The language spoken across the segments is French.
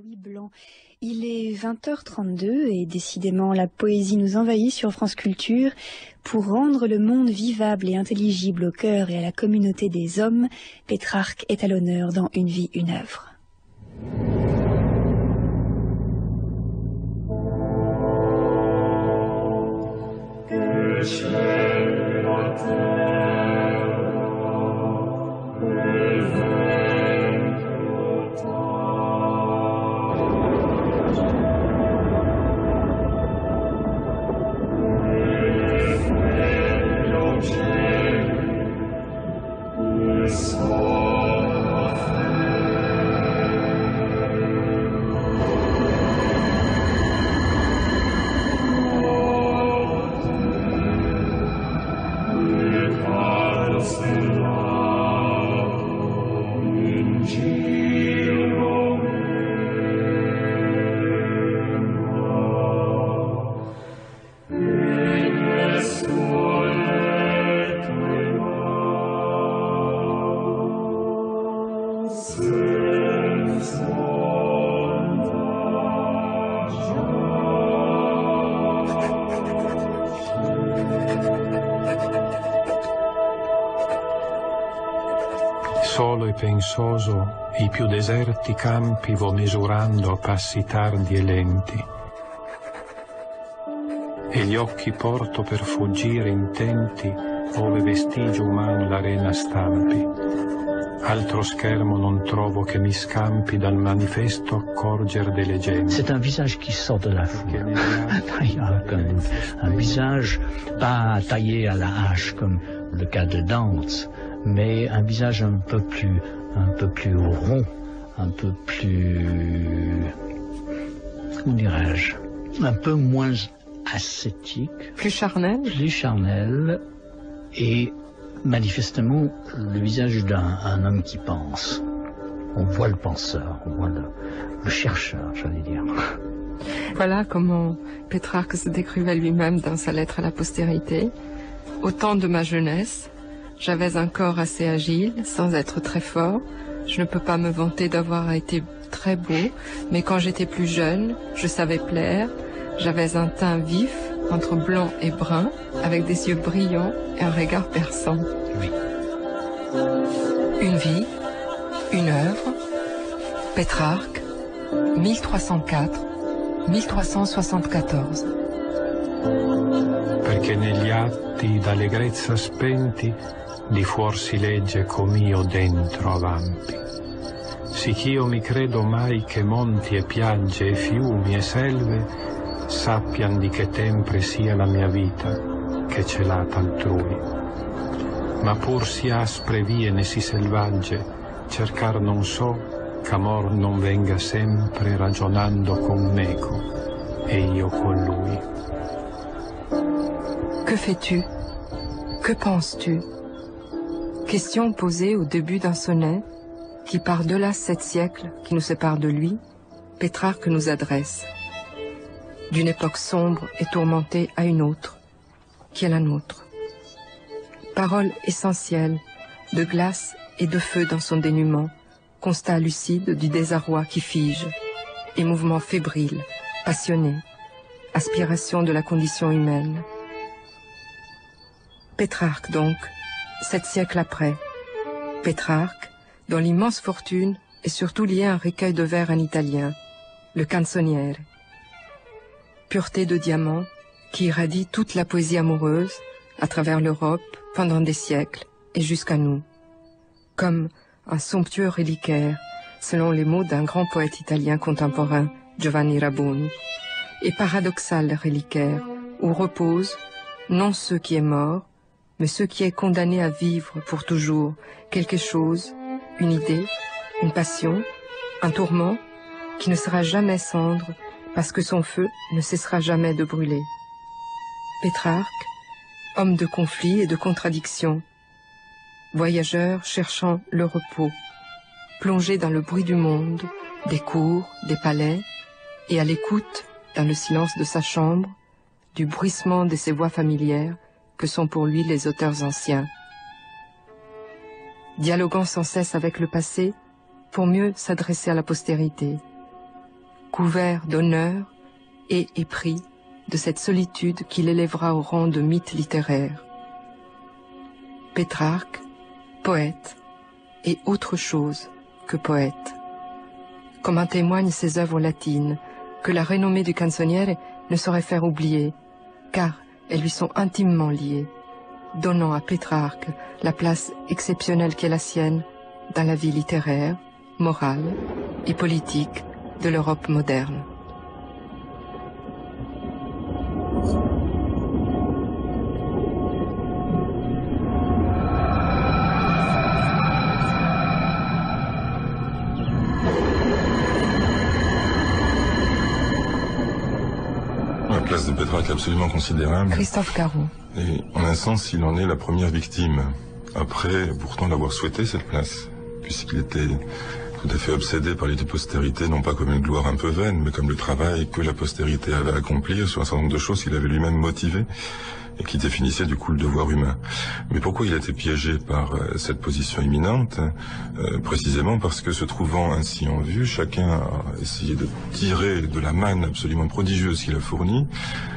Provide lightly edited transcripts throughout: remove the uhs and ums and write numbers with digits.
Louis Blanc. Il est 20h32 et décidément la poésie nous envahit sur France Culture. Pour rendre le monde vivable et intelligible au cœur et à la communauté des hommes, Pétrarque est à l'honneur dans Une vie, une œuvre. Solo e pensoso i più deserti campi vo misurando a passi tardi e lenti, e gli occhi porto per fuggire intenti ove vestigio umano l'arena stampi. Altro schermo non trovo che mi scampi dal manifesto accorger delle gemme. C'est un visage qui sort de la foule. Un visage pas taillé à la hache comme le cas de Dante, mais un visage un peu plus rond, un peu plus, comment dirais-je, un peu moins ascétique. Plus charnel. Plus charnel et manifestement le visage d'un homme qui pense. On voit le penseur, on voit le chercheur, j'allais dire. Voilà comment Pétrarque se décrivait lui-même dans sa lettre à la postérité. Au temps de ma jeunesse, j'avais un corps assez agile, sans être très fort. Je ne peux pas me vanter d'avoir été très beau, mais quand j'étais plus jeune, je savais plaire. J'avais un teint vif, entre blanc et brun, avec des yeux brillants et un regard perçant. Oui. Une vie, une œuvre, Pétrarque, 1304-1374. Perché negli atti d'allegrezza spenti di fuor si legge com'io dentro avampi. Sicch'io mi credo mai che monti e piagge e fiumi e selve sappian di che tempre sia la mia vita che celata altrui. Ma pur si aspre vie né si selvagge, cercar non so ch'amor non venga sempre ragionando con meco e io con lui. Que fais-tu? Que penses-tu? Question posée au début d'un sonnet qui, par-delà 7 siècles qui nous séparent de lui, Pétrarque nous adresse. D'une époque sombre et tourmentée à une autre, qui est la nôtre. Parole essentielle, de glace et de feu dans son dénuement, constat lucide du désarroi qui fige, et mouvement fébrile, passionné, aspiration de la condition humaine. Pétrarque donc, 7 siècles après. Pétrarque, dont l'immense fortune est surtout liée à un recueil de vers en italien, le Canzoniere. Pureté de diamant qui irradie toute la poésie amoureuse à travers l'Europe pendant des siècles et jusqu'à nous. Comme un somptueux reliquaire, selon les mots d'un grand poète italien contemporain, Giovanni Raboni, et paradoxal reliquaire où repose non ce qui est mort, mais ce qui est condamné à vivre pour toujours quelque chose, une idée, une passion, un tourment qui ne sera jamais cendre parce que son feu ne cessera jamais de brûler. Pétrarque, homme de conflits et de contradictions, voyageur cherchant le repos, plongé dans le bruit du monde, des cours, des palais, et à l'écoute, dans le silence de sa chambre, du bruissement de ses voix familières que sont pour lui les auteurs anciens. Dialoguant sans cesse avec le passé pour mieux s'adresser à la postérité, couvert d'honneur et épris de cette solitude qui l'élèvera au rang de mythe littéraire. Pétrarque, poète, et autre chose que poète. Comme en témoignent ses œuvres latines, que la renommée du canzoniere ne saurait faire oublier, car elles lui sont intimement liées, donnant à Pétrarque la place exceptionnelle qu'est la sienne dans la vie littéraire, morale et politique de l'Europe moderne. La place de Pétrarque est absolument considérable. Christophe Caron. Et en un sens, il en est la première victime. Après, pourtant, l'avoir souhaité, cette place, puisqu'il était tout à fait obsédé par l'idée de postérité, non pas comme une gloire un peu vaine, mais comme le travail que la postérité avait à accomplir sur un certain nombre de choses qu'il avait lui-même motivées et qui définissaient du coup le devoir humain. Mais pourquoi il a été piégé par cette position imminente? Précisément parce que, se trouvant ainsi en vue, chacun a essayé de tirer de la manne absolument prodigieuse qu'il a fournie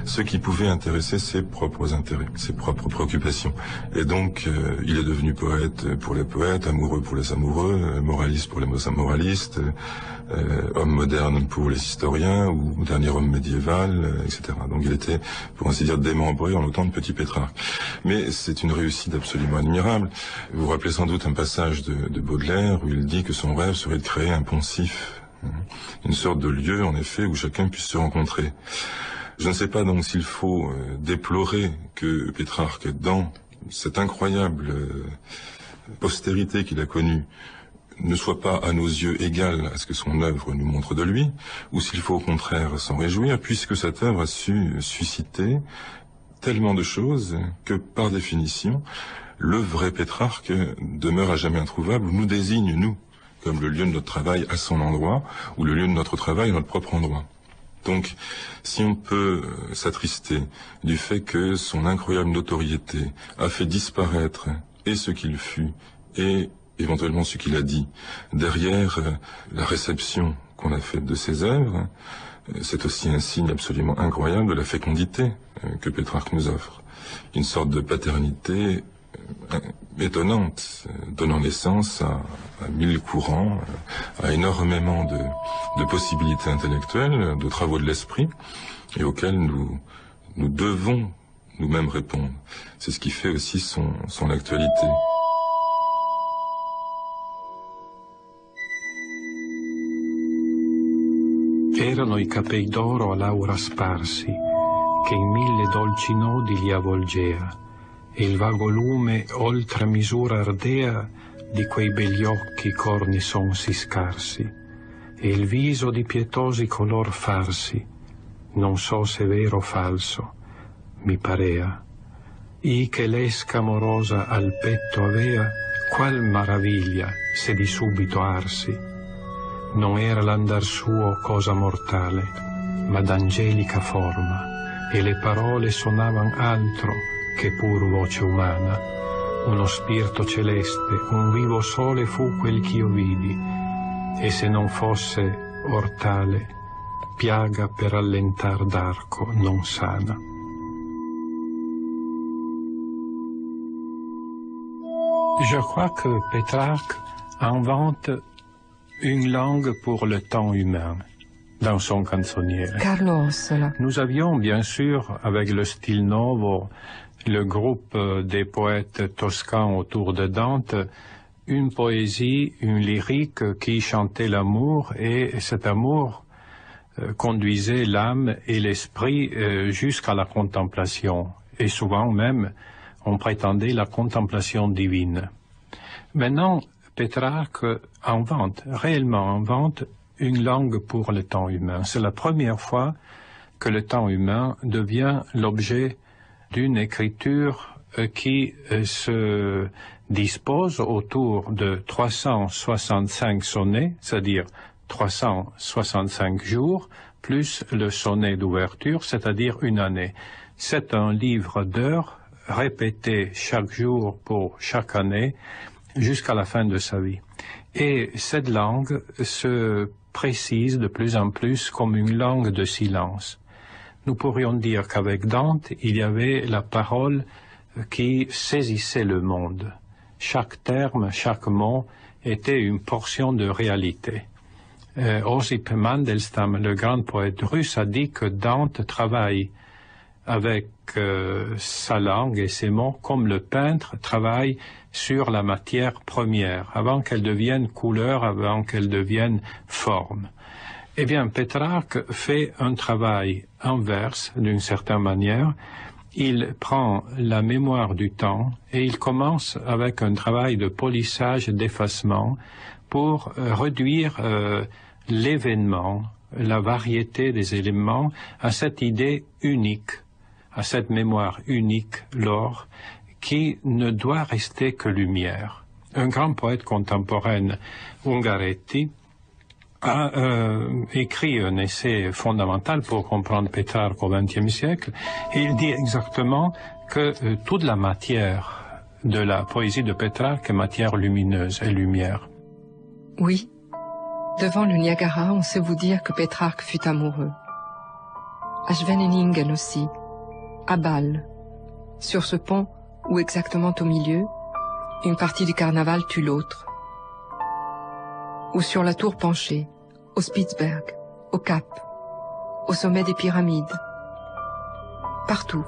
ce qui pouvait intéresser ses propres intérêts, ses propres préoccupations. Et donc, il est devenu poète pour les poètes, amoureux pour les amoureux, moraliste pour les moralistes, homme moderne pour les historiens, ou dernier homme médiéval, etc. Donc il était, pour ainsi dire, démembré en autant de petits Pétrarque. Mais c'est une réussite absolument admirable. Vous vous rappelez sans doute un passage de Baudelaire où il dit que son rêve serait de créer un poncif, une sorte de lieu, en effet, où chacun puisse se rencontrer. Je ne sais pas donc s'il faut déplorer que Pétrarque, dans cette incroyable postérité qu'il a connue, ne soit pas à nos yeux égal à ce que son œuvre nous montre de lui, ou s'il faut au contraire s'en réjouir, puisque cette œuvre a su susciter tellement de choses que, par définition, le vrai Pétrarque demeure à jamais introuvable, ou nous désigne, nous, comme le lieu de notre travail à son endroit, ou le lieu de notre travail à notre propre endroit. Donc, si on peut s'attrister du fait que son incroyable notoriété a fait disparaître et ce qu'il fut, et éventuellement ce qu'il a dit, derrière la réception qu'on a faite de ses œuvres, c'est aussi un signe absolument incroyable de la fécondité que Pétrarque nous offre. Une sorte de paternité étonnante, donnant naissance à mille courants, à énormément de possibilités intellectuelles, de travaux de l'esprit, et auxquels nous devons nous-mêmes répondre. C'est ce qui fait aussi son actualité. Erano I capei d'oro a Laura sparsi, che in 1000 dolci nodi li avvolgea, e il vago lume oltre misura ardea di quei begli occhi corni sonsi scarsi, e il viso di pietosi color farsi, non so se vero o falso, mi parea. I che l'esca amorosa al petto avea, qual maraviglia se di subito arsi. Non era l'andar suo cosa mortale, ma d'angelica forma, e le parole sonavan altro che pur voce umana. Uno spirito celeste, un vivo sole fu quel ch'io vidi, e se non fosse ortale, piaga per allentar d'arco non sana. Je crois que Pétrarque invente une langue pour le temps humain dans son canzoniere. Carlo Ossola. Nous avions bien sûr, avec le style Novo, le groupe des poètes toscans autour de Dante, une poésie, une lyrique qui chantait l'amour, et cet amour conduisait l'âme et l'esprit jusqu'à la contemplation, et souvent même on prétendait la contemplation divine. Maintenant, Pétrarque réellement invente une langue pour le temps humain. C'est la première fois que le temps humain devient l'objet d'une écriture qui se dispose autour de 365 sonnets, c'est-à-dire 365 jours, plus le sonnet d'ouverture, c'est-à-dire une année. C'est un livre d'heures répété chaque jour pour chaque année, jusqu'à la fin de sa vie. Et cette langue se précise de plus en plus comme une langue de silence. Nous pourrions dire qu'avec Dante, il y avait la parole qui saisissait le monde. Chaque terme, chaque mot était une portion de réalité. Osip Mandelstam, le grand poète russe, a dit que Dante travaille avec sa langue et ses mots comme le peintre travaille sur la matière première, avant qu'elle devienne couleur, avant qu'elle devienne forme. Eh bien, Pétrarque fait un travail inverse, d'une certaine manière. Il prend la mémoire du temps et il commence avec un travail de polissage et d'effacement pour réduire l'événement, la variété des éléments à cette idée unique, à cette mémoire unique, l'or, qui ne doit rester que lumière. Un grand poète contemporain, Ungaretti, a écrit un essai fondamental pour comprendre Pétrarque au XXe siècle, et il dit exactement que toute la matière de la poésie de Pétrarque est matière lumineuse et lumière. Oui, devant le Niagara, on sait vous dire que Pétrarque fut amoureux. À Scheveningen aussi, à Bâle, sur ce pont où exactement au milieu, une partie du carnaval tue l'autre. Ou sur la tour penchée, au Spitzberg, au Cap, au sommet des pyramides, partout.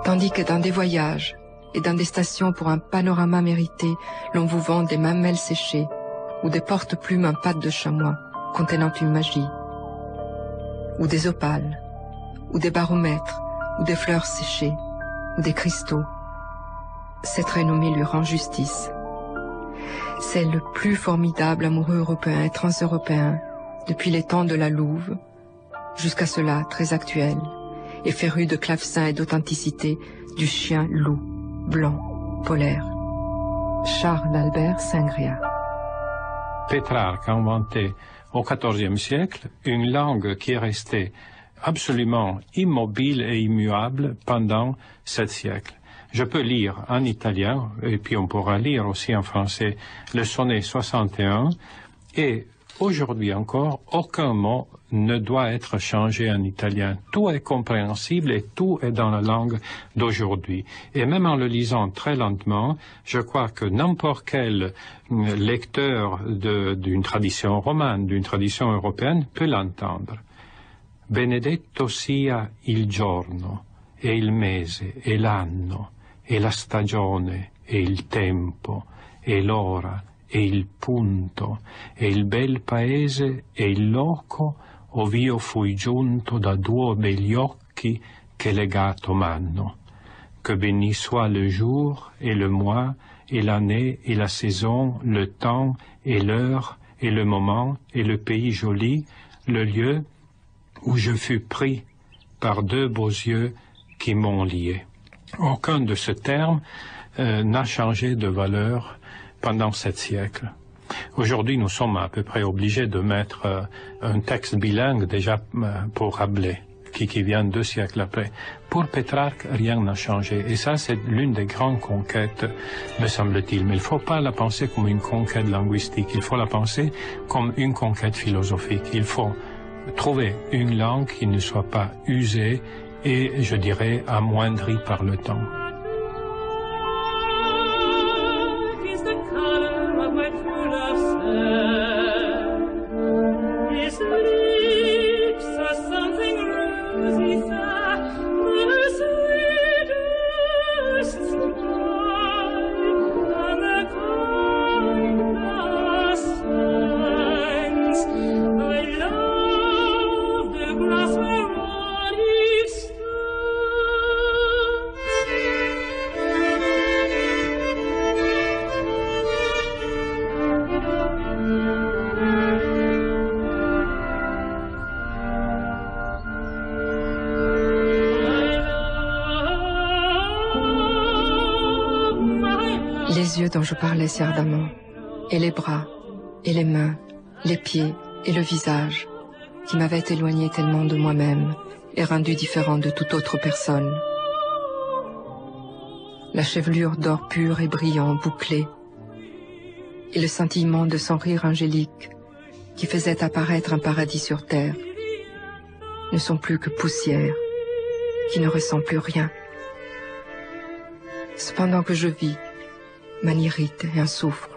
Tandis que dans des voyages et dans des stations pour un panorama mérité, l'on vous vend des mamelles séchées ou des porte-plumes en pâte de chamois contenant une magie, ou des opales, ou des baromètres, ou des fleurs séchées, ou des cristaux. Cette renommée lui rend justice. C'est le plus formidable amoureux européen et transeuropéen depuis les temps de la Louve jusqu'à cela très actuel et féru de clavecin et d'authenticité du chien loup, blanc, polaire. Charles Albert Cingria. Pétrarque a inventé au XIVe siècle une langue qui est restée absolument immobile et immuable pendant 7 siècles. Je peux lire en italien, et puis on pourra lire aussi en français, le sonnet 61, et aujourd'hui encore, aucun mot ne doit être changé en italien. Tout est compréhensible et tout est dans la langue d'aujourd'hui. Et même en le lisant très lentement, je crois que n'importe quel lecteur d'une tradition romane, d'une tradition européenne, peut l'entendre. Benedetto sia il giorno, e il mese, e l'anno, e la stagione, e il tempo, e l'ora, e il punto, e il bel paese, e il loco, ov'io fui giunto da 2 begli occhi che legato m'hanno. Que béni soit le jour, et le mois, et l'année, et la saison, le temps, et l'heure, et le moment, et le pays joli, le lieu où je fus pris par 2 beaux yeux qui m'ont lié. Aucun de ces termes n'a changé de valeur pendant 7 siècles. Aujourd'hui, nous sommes à peu près obligés de mettre un texte bilingue déjà pour Rabelais, qui vient 2 siècles après. Pour Pétrarque, rien n'a changé. Et ça, c'est l'une des grandes conquêtes, me semble-t-il. Mais il ne faut pas la penser comme une conquête linguistique. Il faut la penser comme une conquête philosophique. Il faut trouver une langue qui ne soit pas usée et, je dirais, amoindrie par le temps. Les yeux dont je parlais si ardemment, et les bras, et les mains, les pieds et le visage, qui m'avaient éloigné tellement de moi-même et rendu différent de toute autre personne. La chevelure d'or pur et brillant, bouclée, et le scintillement de son rire angélique, qui faisaient apparaître un paradis sur terre, ne sont plus que poussière, qui ne ressent plus rien. Cependant que je vis, m'en irrite et en souffre.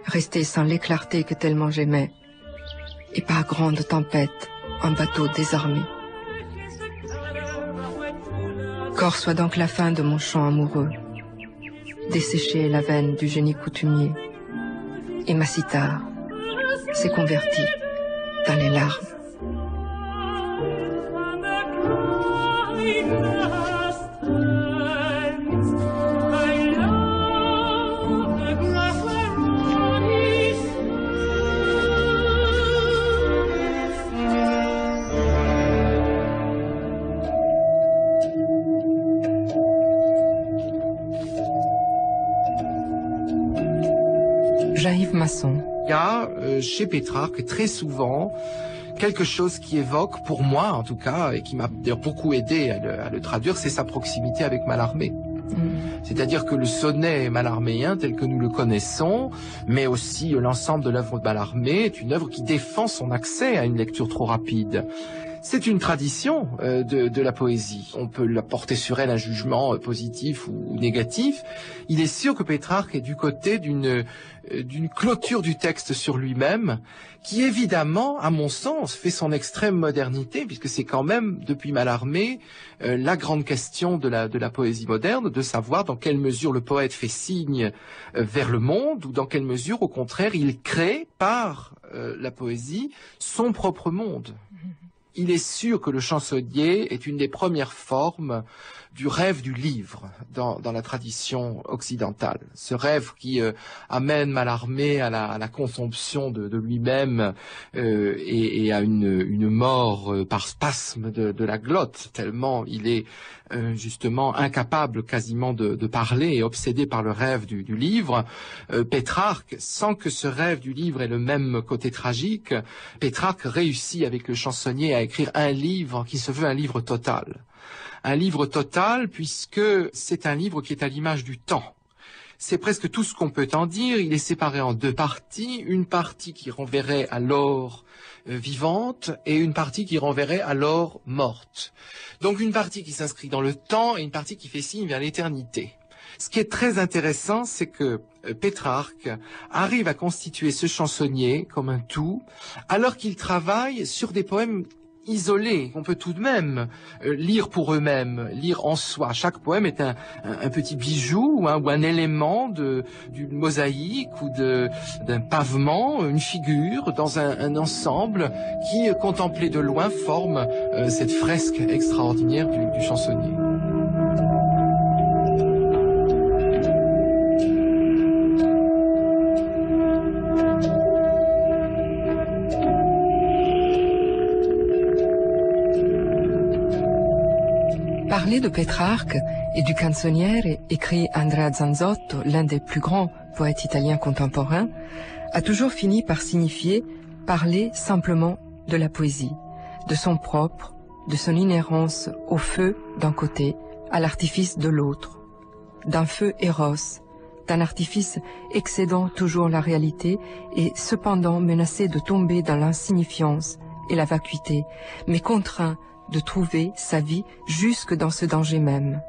Rester sans les clartés que tellement j'aimais, et par grande tempête, en bateau désarmé. Qu'or soit donc la fin de mon chant amoureux, dessécher la veine du génie coutumier, et ma cithare s'est convertie dans les larmes. Jean-Yves Masson. Il y a chez Pétrarque très souvent quelque chose qui évoque, pour moi en tout cas, et qui m'a d'ailleurs beaucoup aidé à le traduire, c'est sa proximité avec Mallarmé. C'est-à-dire que le sonnet mallarméen tel que nous le connaissons, mais aussi l'ensemble de l'œuvre de Mallarmé, est une œuvre qui défend son accès à une lecture trop rapide. C'est une tradition de la poésie. On peut la porter sur elle un jugement positif ou négatif. Il est sûr que Pétrarque est du côté d'une clôture du texte sur lui-même, qui évidemment, à mon sens, fait son extrême modernité, puisque c'est quand même, depuis Mallarmé, la grande question de la poésie moderne, de savoir dans quelle mesure le poète fait signe vers le monde, ou dans quelle mesure, au contraire, il crée, par la poésie, son propre monde. Il est sûr que le chansonnier est une des premières formes du rêve du livre dans la tradition occidentale. Ce rêve qui amène Mallarmé à la consomption de lui-même et à une mort par spasme de la glotte, tellement il est justement incapable quasiment de parler et obsédé par le rêve du livre. Pétrarque, sans que ce rêve du livre ait le même côté tragique, Pétrarque réussit avec le chansonnier à écrire un livre qui se veut un livre total. Un livre total puisque c'est un livre qui est à l'image du temps. C'est presque tout ce qu'on peut en dire. Il est séparé en deux parties. Une partie qui renverrait à l'or vivante et une partie qui renverrait à l'or morte. Donc une partie qui s'inscrit dans le temps et une partie qui fait signe vers l'éternité. Ce qui est très intéressant, c'est que Pétrarque arrive à constituer ce chansonnier comme un tout, alors qu'il travaille sur des poèmes isolés, qu'on peut tout de même lire pour eux-mêmes, lire en soi. Chaque poème est un petit bijou ou un élément d'une mosaïque ou d'un pavement, une figure dans un ensemble qui, contemplé de loin, forme cette fresque extraordinaire du chansonnier. Parler de Pétrarque et du Canzoniere, écrit Andrea Zanzotto, l'un des plus grands poètes italiens contemporains, a toujours fini par signifier parler simplement de la poésie, de son propre, de son inhérence au feu d'un côté, à l'artifice de l'autre, d'un feu éros, d'un artifice excédant toujours la réalité et cependant menacé de tomber dans l'insignifiance et la vacuité, mais contraint de trouver sa vie jusque dans ce danger même.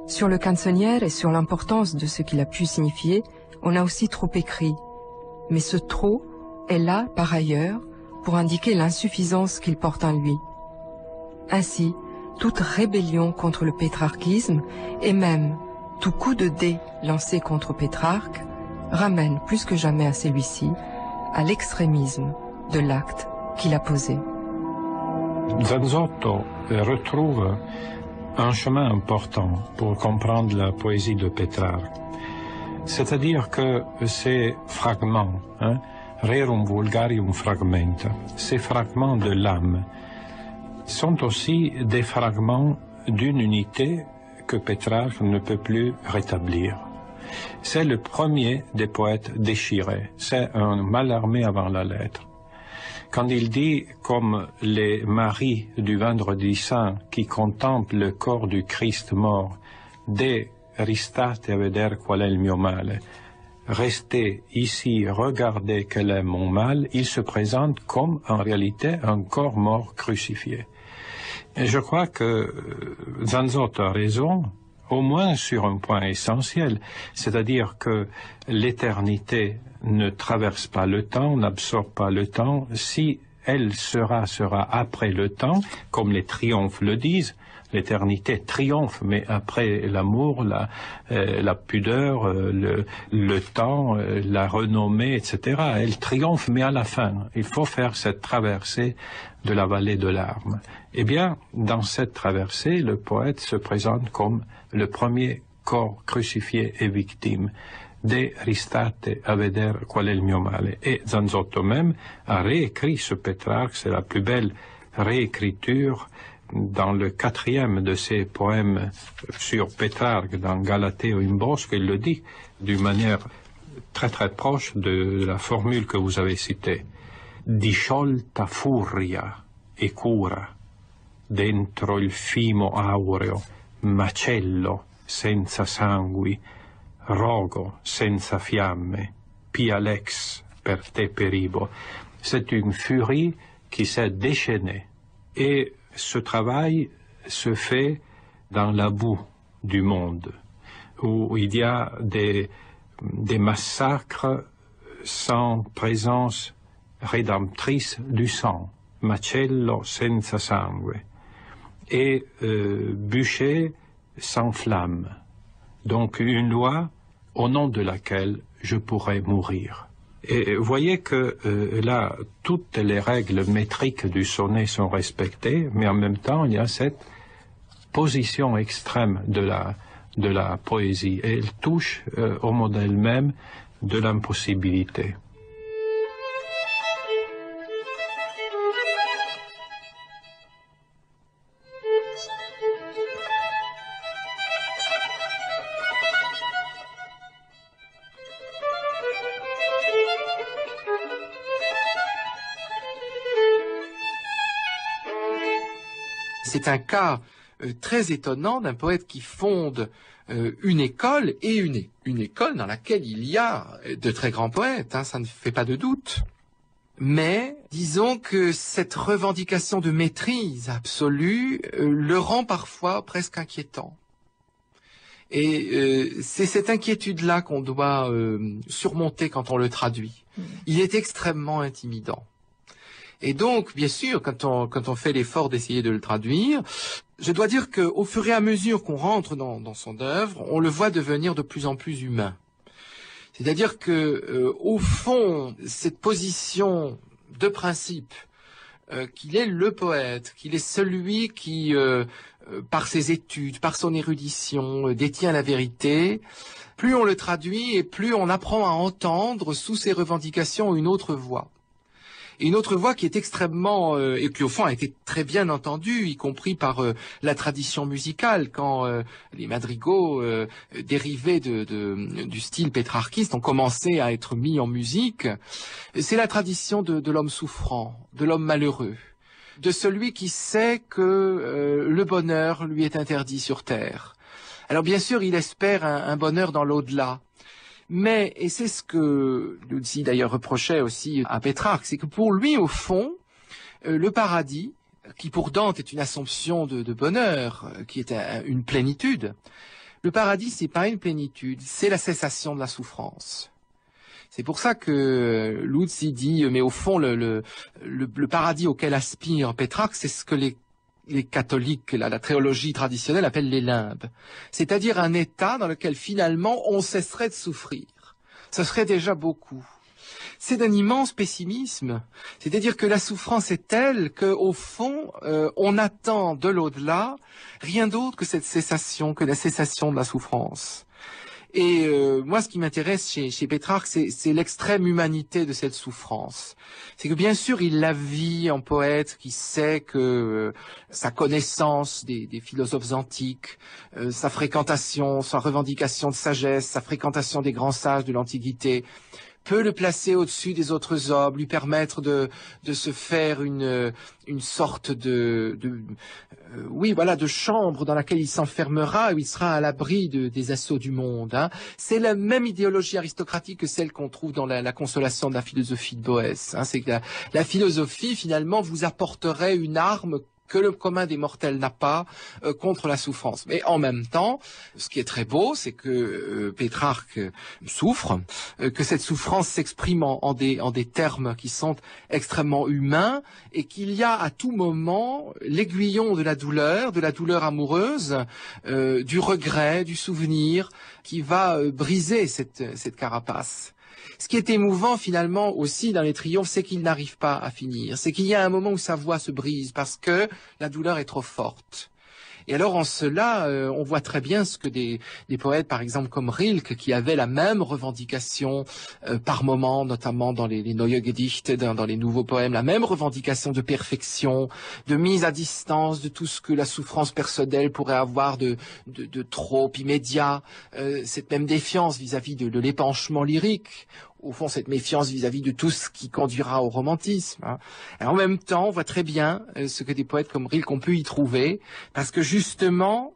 Sur le Canzoniere et sur l'importance de ce qu'il a pu signifier, on a aussi trop écrit, mais ce trop est là par ailleurs pour indiquer l'insuffisance qu'il porte en lui. Ainsi, toute rébellion contre le pétrarchisme et même tout coup de dé lancé contre Pétrarque ramène plus que jamais à celui-ci à l'extrémisme de l'acte qu'il a posé. Zanzotto retrouve un chemin important pour comprendre la poésie de Pétrarque. C'est-à-dire que ces fragments, rerum vulgarium fragmenta, ces fragments de l'âme, sont aussi des fragments d'une unité que Pétrarque ne peut plus rétablir. C'est le premier des poètes déchirés, c'est un Mallarmé avant la lettre. Quand il dit, comme les maris du Vendredi Saint qui contemplent le corps du Christ mort, de ristate a veder qual è il mio male, rester ici, regarder quel est mon mal, il se présente comme en réalité un corps mort crucifié. Et je crois que Zanzotto a raison, au moins sur un point essentiel, c'est-à-dire que l'éternité ne traverse pas le temps, n'absorbe pas le temps. Si elle sera après le temps, comme les triomphes le disent. L'éternité triomphe, mais après l'amour, la pudeur, le temps, la renommée, etc. Elle triomphe, mais à la fin. Il faut faire cette traversée de la vallée de larmes. Eh bien, dans cette traversée, le poète se présente comme le premier corps crucifié et victime. De ristate a veder qual è il mio male. Et Zanzotto même a réécrit ce Pétrarque, c'est la plus belle réécriture dans le 4e de ses poèmes sur Pétrarque, dans Galateo in Bosco, il le dit d'une manière très très proche de la formule que vous avez citée. Disciolta furia e cura, dentro il fimo aureo, macello senza sangui, rogo senza fiamme, pia lex per te peribo. C'est une furie qui s'est déchaînée. Et ce travail se fait dans la boue du monde, où il y a des massacres sans présence rédemptrice du sang, macello senza sangue, et bûcher sans flamme. Donc une loi au nom de laquelle je pourrais mourir. Et voyez que là, toutes les règles métriques du sonnet sont respectées, mais en même temps, il y a cette position extrême de la poésie. Et elle touche au modèle même de l'impossibilité. C'est un cas très étonnant d'un poète qui fonde une école, et une école dans laquelle il y a de très grands poètes, hein, ça ne fait pas de doute. Mais disons que cette revendication de maîtrise absolue le rend parfois presque inquiétant. Et c'est cette inquiétude-là qu'on doit surmonter quand on le traduit. Il est extrêmement intimidant. Et donc, bien sûr, quand on fait l'effort d'essayer de le traduire, je dois dire qu'au fur et à mesure qu'on rentre dans son œuvre, on le voit devenir de plus en plus humain. C'est-à-dire que, au fond, cette position de principe, qu'il est le poète, qu'il est celui qui, par ses études, par son érudition, détient la vérité, plus on le traduit et plus on apprend à entendre sous ses revendications une autre voix. Et une autre voix qui est extrêmement, et qui au fond a été très bien entendue, y compris par la tradition musicale, quand les madrigaux dérivés du style pétrarchiste ont commencé à être mis en musique. C'est la tradition de l'homme souffrant, de l'homme malheureux, de celui qui sait que le bonheur lui est interdit sur terre. Alors bien sûr, il espère un bonheur dans l'au-delà. Mais, et c'est ce que Luzzi d'ailleurs reprochait aussi à Pétrarque, c'est que pour lui, au fond, le paradis, qui pour Dante est une assomption de bonheur, qui est une plénitude, le paradis, c'est pas une plénitude, c'est la cessation de la souffrance. C'est pour ça que Luzzi dit, mais au fond, le paradis auquel aspire Pétrarque, c'est ce que les catholiques, la théologie traditionnelle appelle les limbes. C'est-à-dire un état dans lequel finalement on cesserait de souffrir. Ce serait déjà beaucoup. C'est d'un immense pessimisme. C'est-à-dire que la souffrance est telle qu'au fond, on attend de l'au-delà rien d'autre que cette cessation, que la cessation de la souffrance. Et moi, ce qui m'intéresse chez Pétrarque, c'est l'extrême humanité de cette souffrance. C'est que bien sûr, il la vit en poète qui sait que sa connaissance des philosophes antiques, sa fréquentation, sa revendication de sagesse, sa fréquentation des grands sages de l'Antiquité, peut le placer au-dessus des autres hommes, lui permettre de se faire une sorte de chambre dans laquelle il s'enfermera, où il sera à l'abri des assauts du monde. Hein. C'est la même idéologie aristocratique que celle qu'on trouve dans la consolation de la philosophie de Boès. Hein. C'est que la philosophie, finalement, vous apporterait une arme que le commun des mortels n'a pas contre la souffrance. Mais en même temps, ce qui est très beau, c'est que Pétrarque souffre, que cette souffrance s'exprime en des termes qui sont extrêmement humains, et qu'il y a à tout moment l'aiguillon de la douleur amoureuse, du regret, du souvenir, qui va briser cette carapace. Ce qui est émouvant finalement aussi dans les triomphes, c'est qu'il n'arrive pas à finir. C'est qu'il y a un moment où sa voix se brise parce que la douleur est trop forte. Et alors en cela, on voit très bien ce que des poètes, par exemple comme Rilke, qui avaient la même revendication par moment, notamment dans les Neue Gedichte, dans les nouveaux poèmes, la même revendication de perfection, de mise à distance de tout ce que la souffrance personnelle pourrait avoir de trop immédiat, cette même défiance vis-à-vis de l'épanchement lyrique. Au fond, cette méfiance vis-à-vis de tout ce qui conduira au romantisme. Hein. Et en même temps, on voit très bien ce que des poètes comme Rilke ont pu y trouver, parce que justement,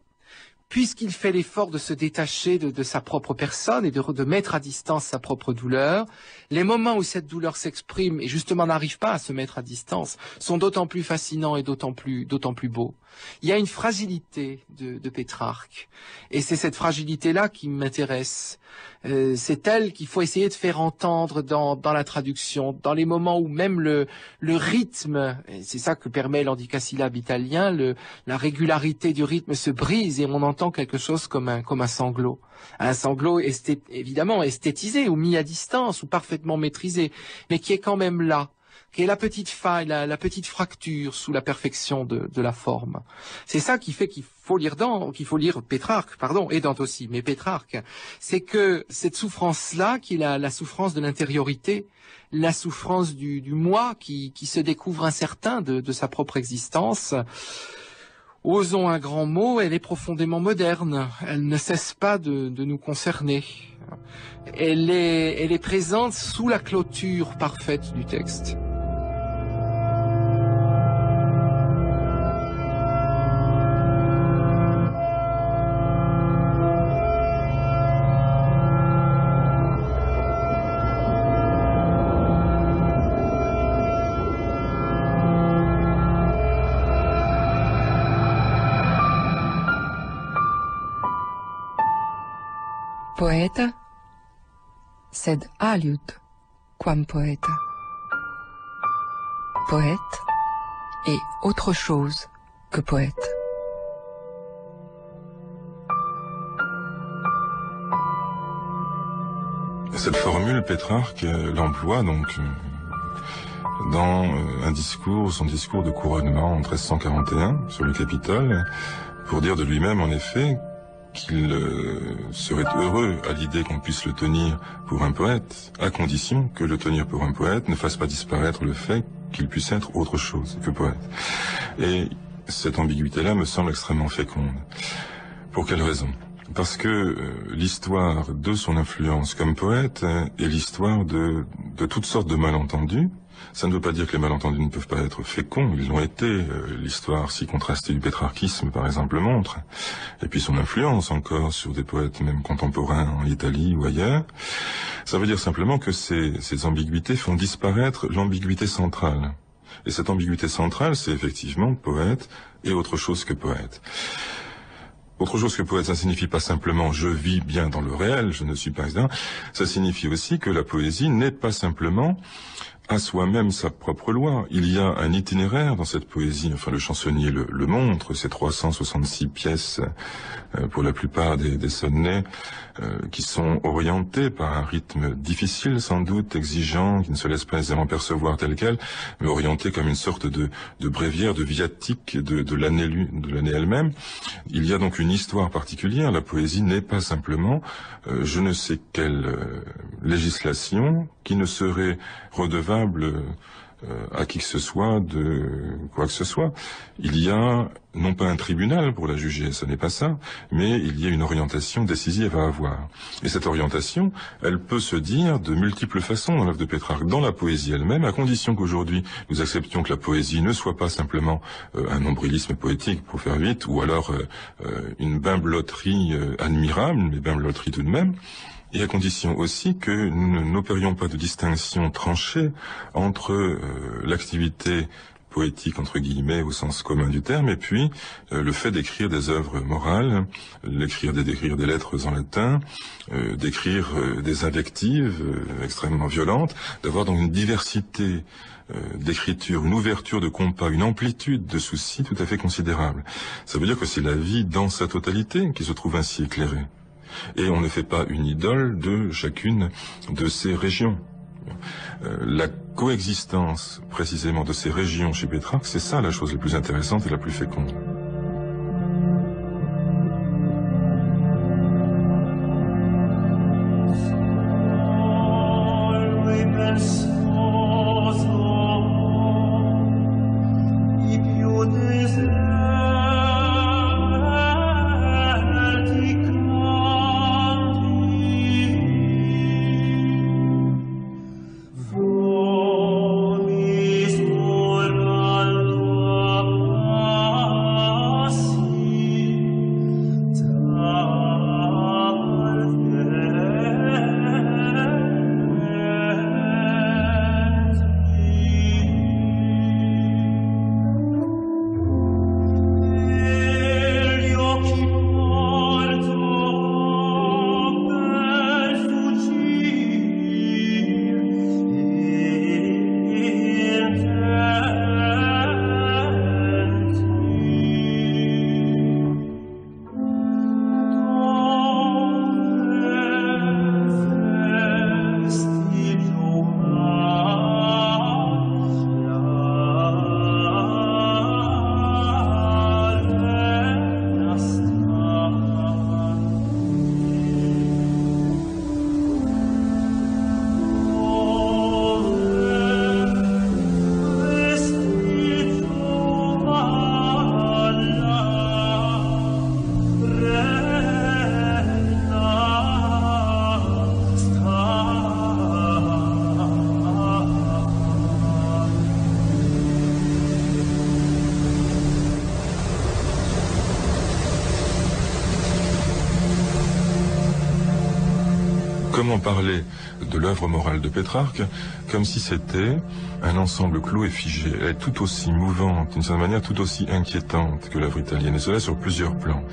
puisqu'il fait l'effort de se détacher de sa propre personne et de mettre à distance sa propre douleur, les moments où cette douleur s'exprime et justement n'arrive pas à se mettre à distance sont d'autant plus fascinants et d'autant plus beaux. Il y a une fragilité de Pétrarque, et c'est cette fragilité-là qui m'intéresse. C'est elle qu'il faut essayer de faire entendre dans la traduction, dans les moments où même le rythme, et c'est ça que permet l'handicasyllabe italien, la régularité du rythme se brise et on entend quelque chose comme un sanglot. Un sanglot évidemment esthétisé ou mis à distance ou parfaitement maîtrisé, mais qui est quand même là, qui est la petite faille, la petite fracture sous la perfection de la forme. C'est ça qui fait qu'il faut lire Pétrarque, et Dante aussi, mais Pétrarque, c'est que cette souffrance-là, qui est la souffrance de l'intériorité, la souffrance du moi qui se découvre incertain de sa propre existence, osons un grand mot, elle est profondément moderne. Elle ne cesse pas de nous concerner. Elle est présente sous la clôture parfaite du texte. Poeta, sed aliud quam poeta. Poète est autre chose que poète. Cette formule, Pétrarque l'emploie donc dans son discours de couronnement en 1341 sur le Capitole, pour dire de lui-même en effet qu'il serait heureux à l'idée qu'on puisse le tenir pour un poète, à condition que le tenir pour un poète ne fasse pas disparaître le fait qu'il puisse être autre chose que poète. Et cette ambiguïté-là me semble extrêmement féconde. Pour quelle raison ? Parce que l'histoire de son influence comme poète est l'histoire de toutes sortes de malentendus. Ça ne veut pas dire que les malentendus ne peuvent pas être féconds, ils l'ont été. L'histoire si contrastée du pétrarchisme, par exemple, le montre. Et puis son influence encore sur des poètes même contemporains en Italie ou ailleurs. Ça veut dire simplement que ces ambiguïtés font disparaître l'ambiguïté centrale. Et cette ambiguïté centrale, c'est effectivement poète et autre chose que poète. Autre chose que poète, ça signifie pas simplement je vis bien dans le réel, je ne suis pas évident. Ça signifie aussi que la poésie n'est pas simplement à soi-même sa propre loi. Il y a un itinéraire dans cette poésie, enfin le chansonnier le montre, ces 366 pièces, pour la plupart des sonnets, qui sont orientées par un rythme difficile sans doute, exigeant, qui ne se laisse pas aisément percevoir tel quel, mais orientées comme une sorte de bréviaire, de viatique de l'année elle-même. Il y a donc une histoire particulière. La poésie n'est pas simplement je ne sais quelle législation qui ne serait redevable à qui que ce soit de quoi que ce soit. Il y a non pas un tribunal pour la juger, ce n'est pas ça, mais il y a une orientation décisive à avoir. Et cette orientation, elle peut se dire de multiples façons dans l'œuvre de Pétrarque, dans la poésie elle-même, à condition qu'aujourd'hui nous acceptions que la poésie ne soit pas simplement un nombrilisme poétique, pour faire vite, ou alors une bimbeloterie admirable, mais bimbeloterie tout de même, et à condition aussi que nous n'opérions pas de distinction tranchée entre l'activité poétique, entre guillemets, au sens commun du terme, et puis le fait d'écrire des œuvres morales, d'écrire des lettres en latin, d'écrire des invectives extrêmement violentes, d'avoir donc une diversité d'écriture, une ouverture de compas, une amplitude de soucis tout à fait considérable. Ça veut dire que c'est la vie dans sa totalité qui se trouve ainsi éclairée. Et on ne fait pas une idole de chacune de ces régions. La coexistence précisément de ces régions chez Pétrarque, c'est ça la chose la plus intéressante et la plus féconde. Comment parler de l'œuvre morale de Pétrarque comme si c'était un ensemble clos et figé. Elle est tout aussi mouvante, d'une certaine manière tout aussi inquiétante que l'œuvre italienne, et cela sur plusieurs plans.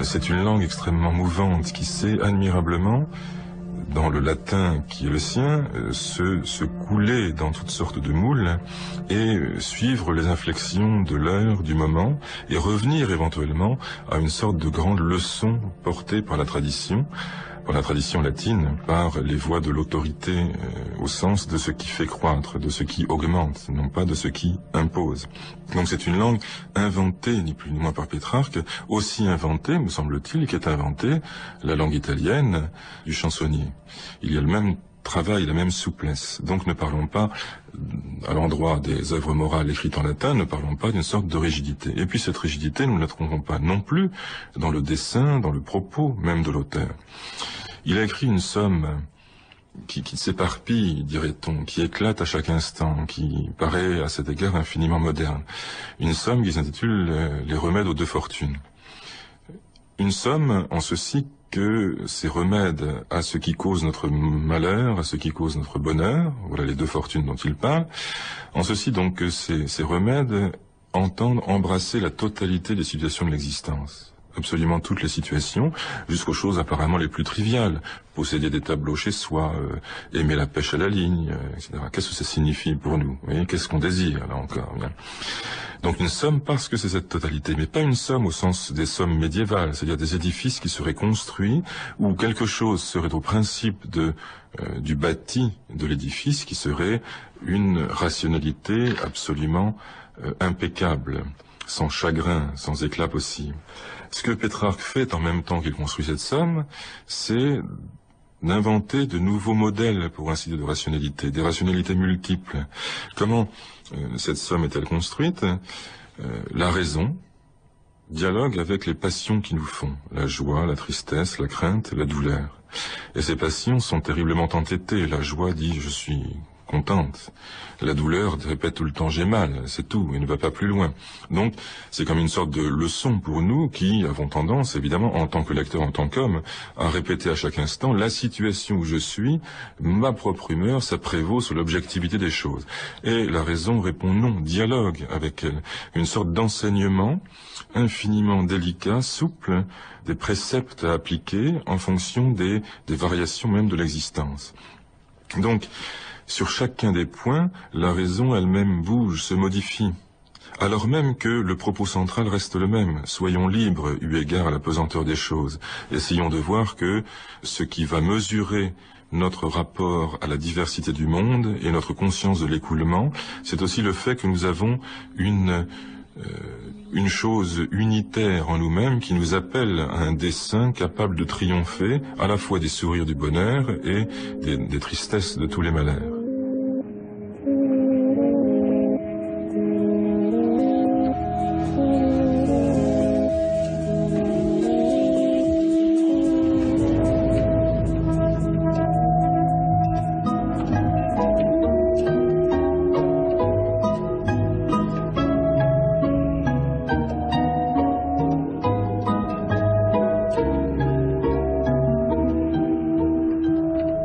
C'est une langue extrêmement mouvante qui sait admirablement, dans le latin qui est le sien, se couler dans toutes sortes de moules et suivre les inflexions de l'heure, du moment, et revenir éventuellement à une sorte de grande leçon portée par la tradition latine, par les voies de l'autorité au sens de ce qui fait croître, de ce qui augmente, non pas de ce qui impose. Donc c'est une langue inventée, ni plus ni moins par Pétrarque, aussi inventée, me semble-t-il, qu'est inventée la langue italienne du chansonnier. Il y a le même travail, la même souplesse. Donc ne parlons pas, à l'endroit des œuvres morales écrites en latin, ne parlons pas d'une sorte de rigidité. Et puis cette rigidité, nous ne la trouvons pas non plus dans le dessin, dans le propos même de l'auteur. Il a écrit une somme qui s'éparpille, dirait-on, qui éclate à chaque instant, qui paraît à cet égard infiniment moderne. Une somme qui s'intitule « Les remèdes aux deux fortunes ». Une somme en ceci que ces remèdes à ce qui cause notre malheur, à ce qui cause notre bonheur, voilà les deux fortunes dont il parle, en ceci donc que ces remèdes entendent embrasser la totalité des situations de l'existence. Absolument toutes les situations, jusqu'aux choses apparemment les plus triviales. Posséder des tableaux chez soi, aimer la pêche à la ligne, etc. Qu'est-ce que ça signifie pour nous? Vous voyez, qu'est-ce qu'on désire, là encore, bien. Donc une somme parce que c'est cette totalité, mais pas une somme au sens des sommes médiévales, c'est-à-dire des édifices qui seraient construits, où quelque chose serait au principe du bâti de l'édifice, qui serait une rationalité absolument impeccable, sans chagrin, sans éclat possible. Ce que Pétrarque fait en même temps qu'il construit cette somme, c'est d'inventer de nouveaux modèles, pour ainsi dire, de rationalité, des rationalités multiples. Comment cette somme est-elle construite? La raison dialogue avec les passions qui nous font, la joie, la tristesse, la crainte, la douleur. Et ces passions sont terriblement entêtées. La joie dit « je suis contente ». La douleur répète tout le temps « j'ai mal », c'est tout, et ne va pas plus loin. Donc, c'est comme une sorte de leçon pour nous qui avons tendance, évidemment, en tant que lecteur, en tant qu'homme, à répéter à chaque instant la situation où je suis, ma propre humeur, ça prévaut sur l'objectivité des choses. Et la raison répond non, dialogue avec elle. Une sorte d'enseignement infiniment délicat, souple, des préceptes à appliquer en fonction des variations même de l'existence. Donc, sur chacun des points, la raison elle-même bouge, se modifie. Alors même que le propos central reste le même. Soyons libres, eu égard à la pesanteur des choses. Essayons de voir que ce qui va mesurer notre rapport à la diversité du monde et notre conscience de l'écoulement, c'est aussi le fait que nous avons une chose unitaire en nous-mêmes qui nous appelle à un dessein capable de triompher à la fois des sourires du bonheur et des tristesses de tous les malheurs.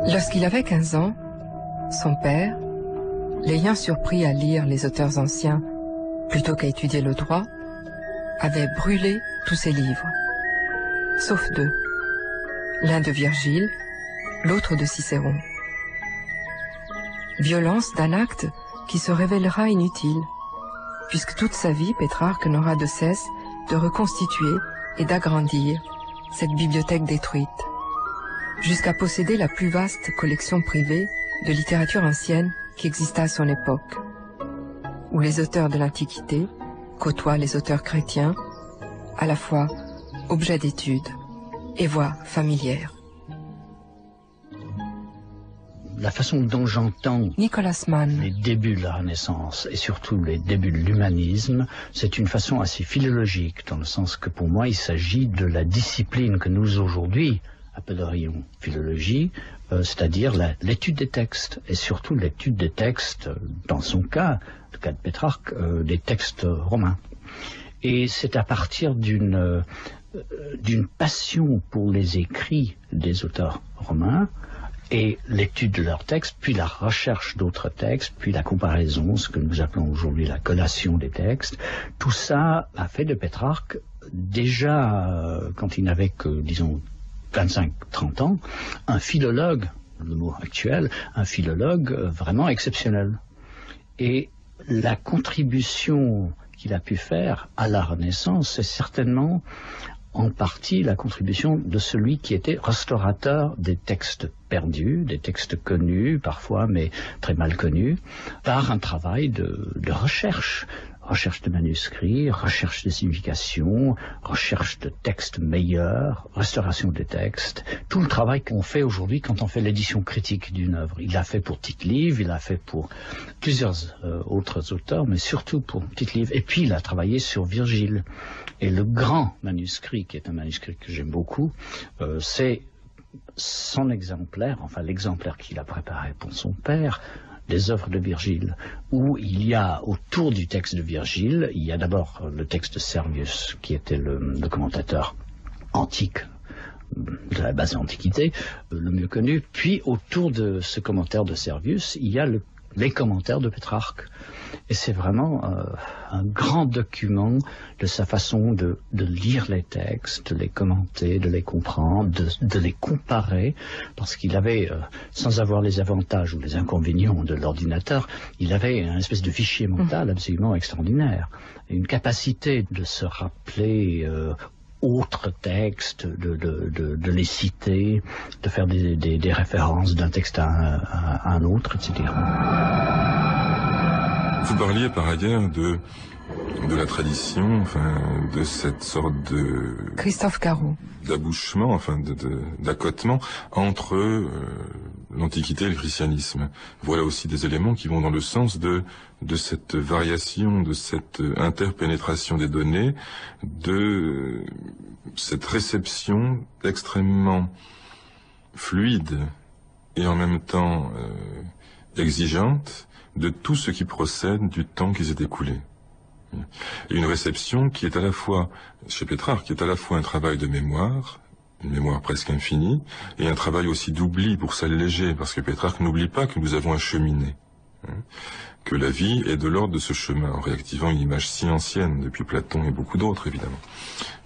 Lorsqu'il avait 15 ans, son père, l'ayant surpris à lire les auteurs anciens plutôt qu'à étudier le droit, avait brûlé tous ses livres, sauf 2, l'un de Virgile, l'autre de Cicéron. Violence d'un acte qui se révélera inutile, puisque toute sa vie, Pétrarque n'aura de cesse de reconstituer et d'agrandir cette bibliothèque détruite, jusqu'à posséder la plus vaste collection privée de littérature ancienne qui exista à son époque, où les auteurs de l'Antiquité côtoient les auteurs chrétiens, à la fois objet d'étude et voix familière. La façon dont j'entends Nicolas Mann, les débuts de la Renaissance et surtout les débuts de l'humanisme, c'est une façon assez philologique, dans le sens que pour moi il s'agit de la discipline que nous aujourd'hui appellerions philologie, c'est-à-dire l'étude des textes, et surtout l'étude des textes, dans son cas, le cas de Pétrarque, des textes romains. Et c'est à partir d'une passion pour les écrits des auteurs romains, et l'étude de leurs textes, puis la recherche d'autres textes, puis la comparaison, ce que nous appelons aujourd'hui la collation des textes, tout ça a fait de Pétrarque, déjà quand il n'avait que, disons, 25-30 ans, un philologue, le mot actuel, un philologue vraiment exceptionnel. Et la contribution qu'il a pu faire à la Renaissance, c'est certainement en partie la contribution de celui qui était restaurateur des textes perdus, des textes connus parfois, mais très mal connus, par un travail de recherche. Recherche de manuscrits, recherche de signification, recherche de textes meilleurs, restauration des textes. Tout le travail qu'on fait aujourd'hui quand on fait l'édition critique d'une œuvre. Il l'a fait pour Tite-Live, il l'a fait pour plusieurs autres auteurs, mais surtout pour Tite-Live. Et puis il a travaillé sur Virgile. Et le grand manuscrit, qui est un manuscrit que j'aime beaucoup, c'est son exemplaire, enfin l'exemplaire qu'il a préparé pour son père, des œuvres de Virgile, où il y a autour du texte de Virgile, il y a d'abord le texte de Servius, qui était le commentateur antique de la basse antiquité, le mieux connu, puis autour de ce commentaire de Servius, il y a les commentaires de Pétrarque. Et c'est vraiment un grand document de sa façon de lire les textes, de les commenter, de les comprendre, de les comparer, parce qu'il avait, sans avoir les avantages ou les inconvénients de l'ordinateur, il avait une espèce de fichier mental absolument extraordinaire. Et une capacité de se rappeler autres textes, de les citer, de faire des références d'un texte à un autre, etc. Vous parliez par ailleurs de la tradition, enfin, de cette sorte de... Christophe Caron. D'abouchement, enfin, d'accotement entre l'Antiquité et le christianisme. Voilà aussi des éléments qui vont dans le sens de cette variation, de cette interpénétration des données, de cette réception extrêmement fluide et en même temps exigeante de tout ce qui procède du temps qui s'est écoulé. Et une réception qui est à la fois, chez Pétrarque, qui est à la fois un travail de mémoire, une mémoire presque infinie, et un travail aussi d'oubli pour s'alléger, parce que Pétrarque n'oublie pas que nous avons un cheminé, que la vie est de l'ordre de ce chemin, en réactivant une image si ancienne, depuis Platon et beaucoup d'autres, évidemment.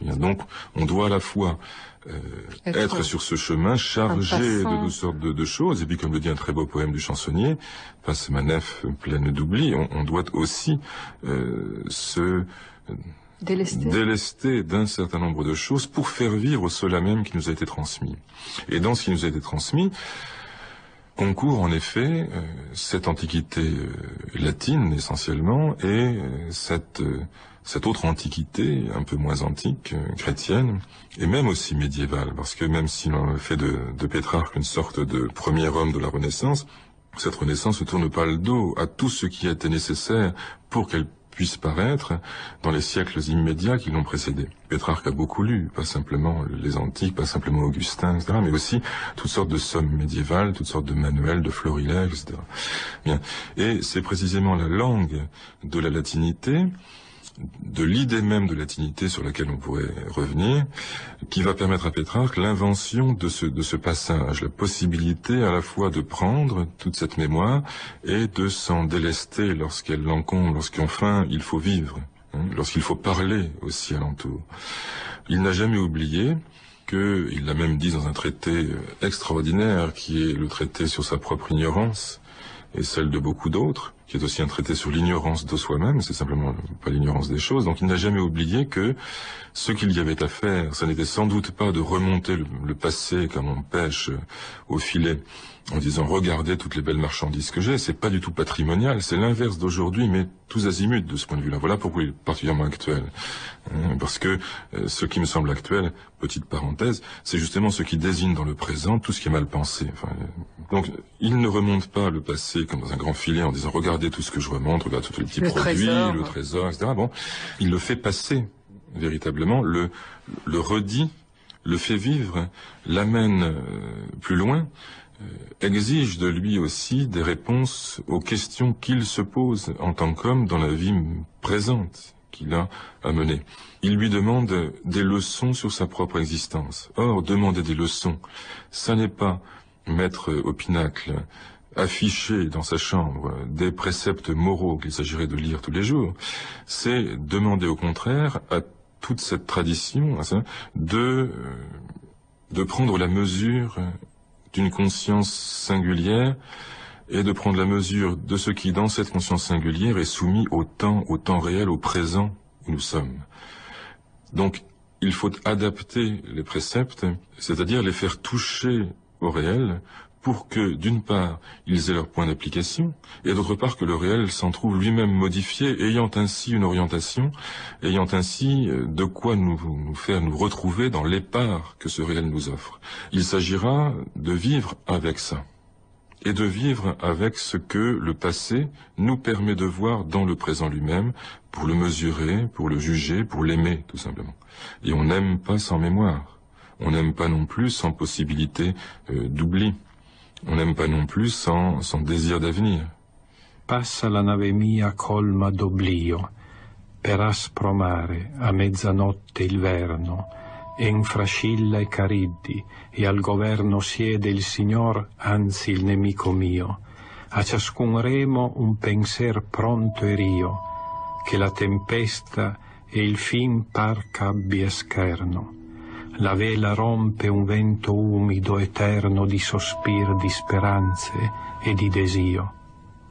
Et donc, on doit à la fois être sur ce chemin chargé de toutes sortes de choses, et puis comme le dit un très beau poème du chansonnier, passe ma nef pleine d'oubli, on doit aussi se délester d'un certain nombre de choses pour faire vivre cela même qui nous a été transmis. Et dans ce qui nous a été transmis, concourt en effet cette antiquité latine essentiellement et cette autre antiquité un peu moins antique, chrétienne, et même aussi médiévale, parce que même si l'on fait de Pétrarque une sorte de premier homme de la Renaissance, cette Renaissance ne tourne pas le dos à tout ce qui a été nécessaire pour qu'elle puisse paraître dans les siècles immédiats qui l'ont précédé. Pétrarque a beaucoup lu, pas simplement les antiques, pas simplement Augustin, etc., mais aussi toutes sortes de sommes médiévales, toutes sortes de manuels, de florilèges, etc. Bien. Et c'est précisément la langue de la latinité, de l'idée même de latinité sur laquelle on pourrait revenir, qui va permettre à Pétrarque l'invention de ce passage, la possibilité à la fois de prendre toute cette mémoire et de s'en délester lorsqu'elle l'encombre, lorsqu'enfin il faut vivre, lorsqu'il faut parler aussi alentour. Il n'a jamais oublié que, il l'a même dit dans un traité extraordinaire qui est le traité sur sa propre ignorance et celle de beaucoup d'autres, qui est aussi un traité sur l'ignorance de soi-même, c'est simplement pas l'ignorance des choses. Donc il n'a jamais oublié que ce qu'il y avait à faire, ça n'était sans doute pas de remonter le passé comme on pêche au filet, en disant regardez toutes les belles marchandises que j'ai, c'est pas du tout patrimonial, c'est l'inverse d'aujourd'hui, mais tous azimuts de ce point de vue-là. Voilà pourquoi il est particulièrement actuel. Parce que ce qui me semble actuel, petite parenthèse, c'est justement ce qui désigne dans le présent tout ce qui est mal pensé. Enfin, donc il ne remonte pas le passé comme dans un grand filet en disant regardez tout ce que je remonte, regarde tous les petits produits, le trésor, etc. Bon, il le fait passer véritablement, le redit, le fait vivre, l'amène plus loin, exige de lui aussi des réponses aux questions qu'il se pose en tant qu'homme dans la vie présente qu'il a à mener. Il lui demande des leçons sur sa propre existence. Or, demander des leçons, ça n'est pas mettre au pinacle, afficher dans sa chambre des préceptes moraux qu'il s'agirait de lire tous les jours, c'est demander au contraire à toute cette tradition de prendre la mesure d'une conscience singulière et de prendre la mesure de ce qui, dans cette conscience singulière, est soumis au temps réel, au présent où nous sommes. Donc, il faut adapter les préceptes, c'est-à-dire les faire toucher au réel, pour que, d'une part, ils aient leur point d'application, et d'autre part que le réel s'en trouve lui-même modifié, ayant ainsi une orientation, ayant ainsi de quoi nous faire nous retrouver dans l'épars que ce réel nous offre. Il s'agira de vivre avec ça, et de vivre avec ce que le passé nous permet de voir dans le présent lui-même, pour le mesurer, pour le juger, pour l'aimer, tout simplement. Et on n'aime pas sans mémoire, on n'aime pas non plus sans possibilité d'oubli. On n'aime pas non plus sans désir d'avenir. Passa la nave mia colma d'oblio, per aspro mare, a mezzanotte il verno, e infrascilla i Cariddi, e al governo siede il Signor, anzi il nemico mio. A ciascun remo un penser pronto e rio, che la tempesta e il fin par c'abbia scherno. La vela rompe un vento umido eterno di sospir, di speranze e di desio.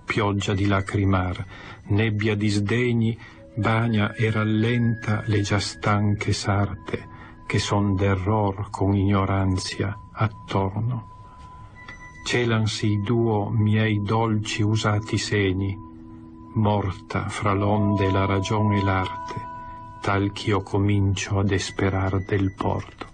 Pioggia di lacrimar, nebbia di sdegni, bagna e rallenta le già stanche sarte, che son d'error con ignoranzia attorno. Celansi i duo miei dolci usati segni, morta fra l'onde e la ragione e l'arte, tal ch'io comincio a desperar del porto.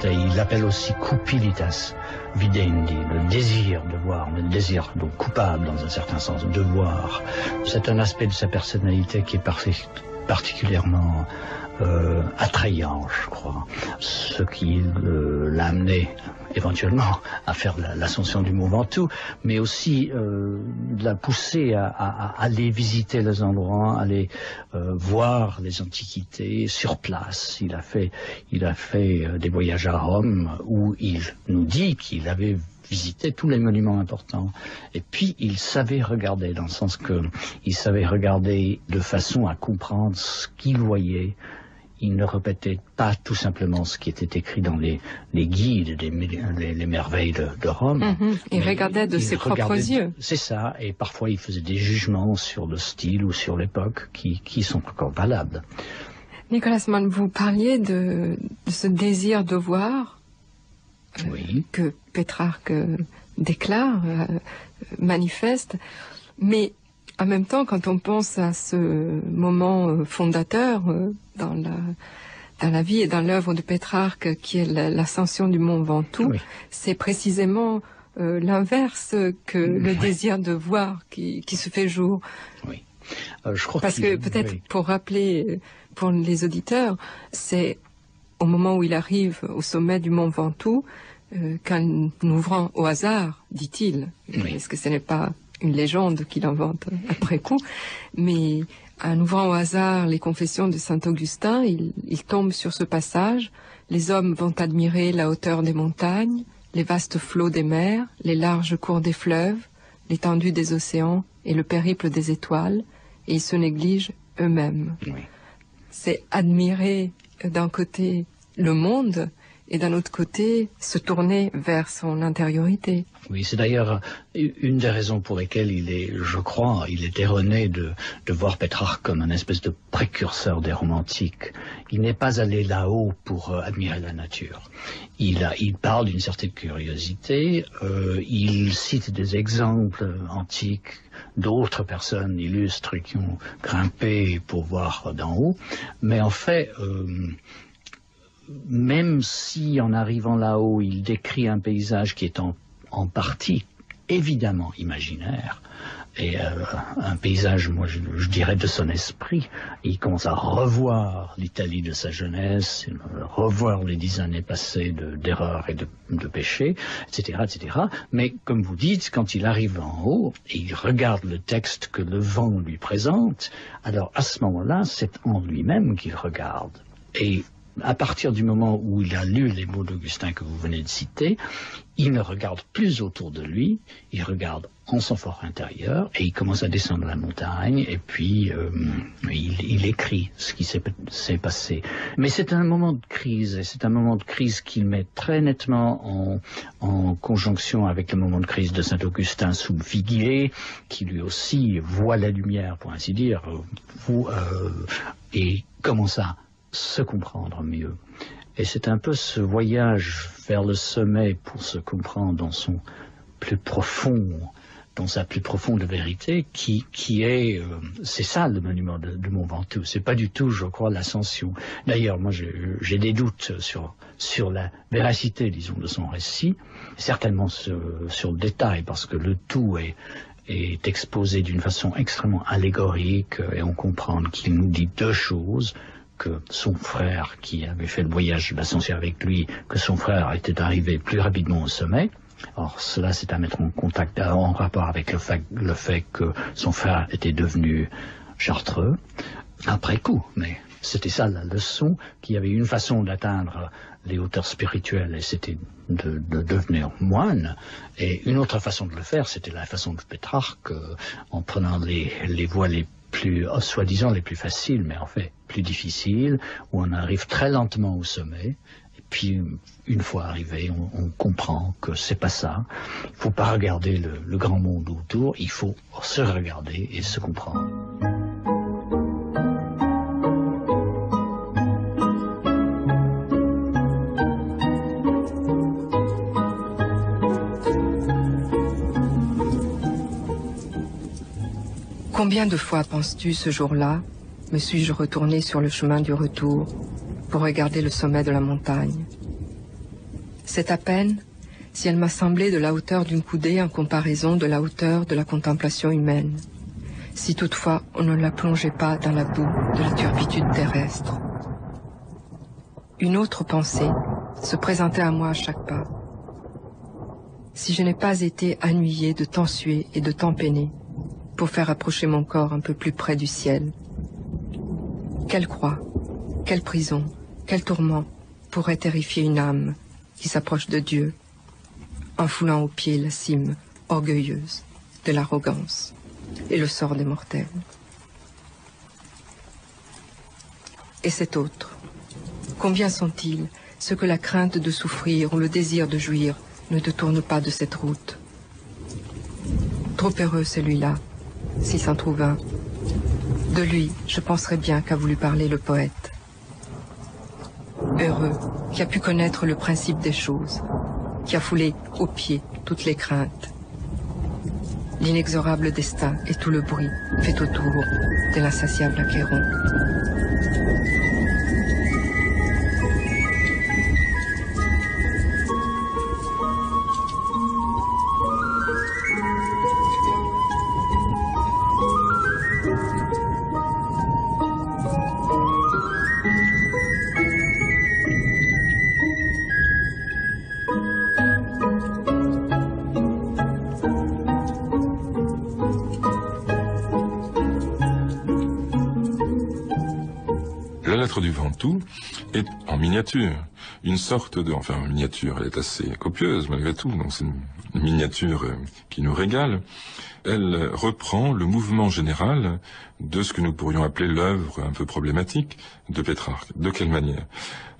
Il appelle aussi cupilitas videndi, le désir de voir, le désir donc coupable dans un certain sens, de voir. C'est un aspect de sa personnalité qui est particulièrement attrayant, je crois. Ce qui l'a amené éventuellement à faire l'ascension du Mont Ventoux, mais aussi l'a poussé à aller visiter les endroits, aller voir les antiquités sur place. Il a fait des voyages à Rome où il nous dit qu'il avait visité tous les monuments importants. Et puis il savait regarder, dans le sens que il savait regarder de façon à comprendre ce qu'il voyait. Il ne répétait pas tout simplement ce qui était écrit dans les guides, les merveilles de Rome. Il regardait de ses propres yeux. C'est ça, et parfois il faisait des jugements sur le style ou sur l'époque qui sont encore valables. Nicolas Mann, vous parliez de ce désir de voir oui. Que Pétrarque déclare, manifeste, mais en même temps, quand on pense à ce moment fondateur dans la vie et dans l'œuvre de Pétrarque, qui est l'ascension du Mont Ventoux, oui. C'est précisément l'inverse que le désir de voir qui se fait jour. Oui. Je crois parce que peut-être pour rappeler pour les auditeurs, c'est au moment où il arrive au sommet du Mont Ventoux qu'en ouvrant au hasard, dit-il, parce que ce n'est pas une légende qu'il invente après coup, mais en ouvrant au hasard les confessions de saint Augustin, il tombe sur ce passage: les hommes vont admirer la hauteur des montagnes, les vastes flots des mers, les larges cours des fleuves, l'étendue des océans et le périple des étoiles, et ils se négligent eux-mêmes. Oui. C'est admirer d'un côté le monde et d'un autre côté se tourner vers son intériorité. Oui, c'est d'ailleurs une des raisons pour lesquelles il est erroné de voir Pétrarque comme un espèce de précurseur des romantiques. Il n'est pas allé là-haut pour admirer la nature. Il parle d'une certaine curiosité, il cite des exemples antiques d'autres personnes illustres qui ont grimpé pour voir d'en haut, mais en fait, même si en arrivant là-haut, il décrit un paysage qui est en partie évidemment imaginaire, et un paysage, moi je dirais, de son esprit. Il commence à revoir l'Italie de sa jeunesse, revoir les 10 années passées d'erreurs et de péchés, etc., etc. Mais comme vous dites, quand il arrive en haut, et il regarde le texte que le vent lui présente, alors à ce moment-là, c'est en lui-même qu'il regarde. Et à partir du moment où il a lu les mots d'Augustin que vous venez de citer, il ne regarde plus autour de lui, il regarde en son fort intérieur, et il commence à descendre la montagne, et puis il écrit ce qui s'est passé. Mais c'est un moment de crise, et c'est un moment de crise qu'il met très nettement en conjonction avec le moment de crise de saint Augustin sous le figuier, qui lui aussi voit la lumière, pour ainsi dire, et commence à se comprendre mieux. Et c'est un peu ce voyage vers le sommet pour se comprendre dans son plus profond, dans sa plus profonde vérité, qui est, c'est ça le monument de Mont Ventoux. C'est pas du tout, je crois, l'ascension. D'ailleurs, moi, j'ai des doutes sur la véracité, disons, de son récit, certainement sur le détail, parce que le tout est exposé d'une façon extrêmement allégorique, et on comprend qu'il nous dit deux choses: que son frère, qui avait fait le voyage de l'ascension avec lui, que son frère était arrivé plus rapidement au sommet. Or, cela, c'est à mettre en rapport avec le fait que son frère était devenu chartreux, après coup, mais c'était ça la leçon, qu'il y avait une façon d'atteindre les hauteurs spirituelles, et c'était de devenir moine, et une autre façon de le faire, c'était la façon de Pétrarque, en prenant les voies les plus, soi-disant les plus faciles, mais en fait plus difficiles, où on arrive très lentement au sommet. Puis, une fois arrivé, on comprend que c'est pas ça. Il ne faut pas regarder le grand monde autour, il faut se regarder et se comprendre. Combien de fois, penses-tu, ce jour-là, me suis-je retourné sur le chemin du retour pour regarder le sommet de la montagne? C'est à peine si elle m'a semblé de la hauteur d'une coudée en comparaison de la hauteur de la contemplation humaine, si toutefois on ne la plongeait pas dans la boue de la turpitude terrestre. Une autre pensée se présentait à moi à chaque pas. Si je n'ai pas été ennuyé de tant suer et de tant peiner pour faire approcher mon corps un peu plus près du ciel, quelle croix, quelle prison, quel tourment pourrait terrifier une âme qui s'approche de Dieu, en foulant aux pieds la cime orgueilleuse de l'arrogance et le sort des mortels. Et cet autre, combien sont-ils ceux que la crainte de souffrir ou le désir de jouir ne détournent pas de cette route? Trop heureux celui-là, s'il s'en trouve un. De lui, je penserais bien qu'a voulu parler le poète. Heureux, qui a pu connaître le principe des choses, qui a foulé aux pieds toutes les craintes. L'inexorable destin et tout le bruit fait autour de l'insatiable Achéron. La lettre du Ventoux est en miniature, une sorte de... Enfin, en miniature, elle est assez copieuse malgré tout, donc c'est une miniature qui nous régale. Elle reprend le mouvement général de ce que nous pourrions appeler l'œuvre un peu problématique de Pétrarque. De quelle manière?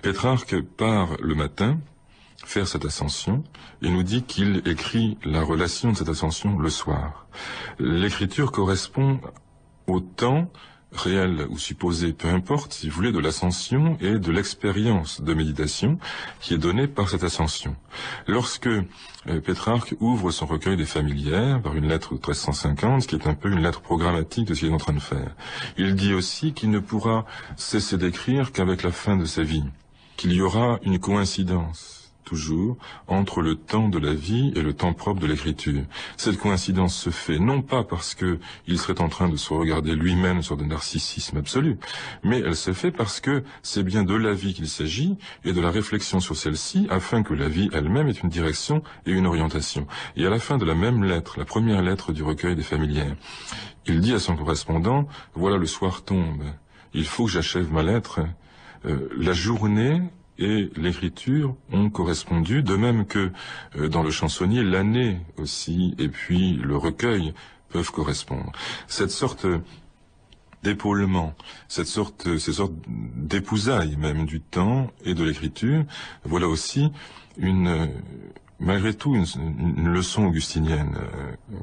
Pétrarque part le matin faire cette ascension et nous dit qu'il écrit la relation de cette ascension le soir. L'écriture correspond au temps réel ou supposé, peu importe, si vous voulez, de l'ascension et de l'expérience de méditation qui est donnée par cette ascension. Lorsque Pétrarque ouvre son recueil des familières par une lettre de 1350, qui est un peu une lettre programmatique de ce qu'il est en train de faire, il dit aussi qu'il ne pourra cesser d'écrire qu'avec la fin de sa vie, qu'il y aura une coïncidence toujours entre le temps de la vie et le temps propre de l'écriture. Cette coïncidence se fait non pas parce que il serait en train de se regarder lui-même sur de narcissisme absolu, mais elle se fait parce que c'est bien de la vie qu'il s'agit et de la réflexion sur celle-ci afin que la vie elle-même ait une direction et une orientation. Et à la fin de la même lettre, la première lettre du recueil des familières, il dit à son correspondant, voilà le soir tombe, il faut que j'achève ma lettre, la journée et l'écriture ont correspondu, de même que dans le chansonnier, l'année aussi, et puis le recueil peuvent correspondre. Cette sorte d'épaulement, ces sortes d'épousailles même du temps et de l'écriture, voilà aussi malgré tout une leçon augustinienne,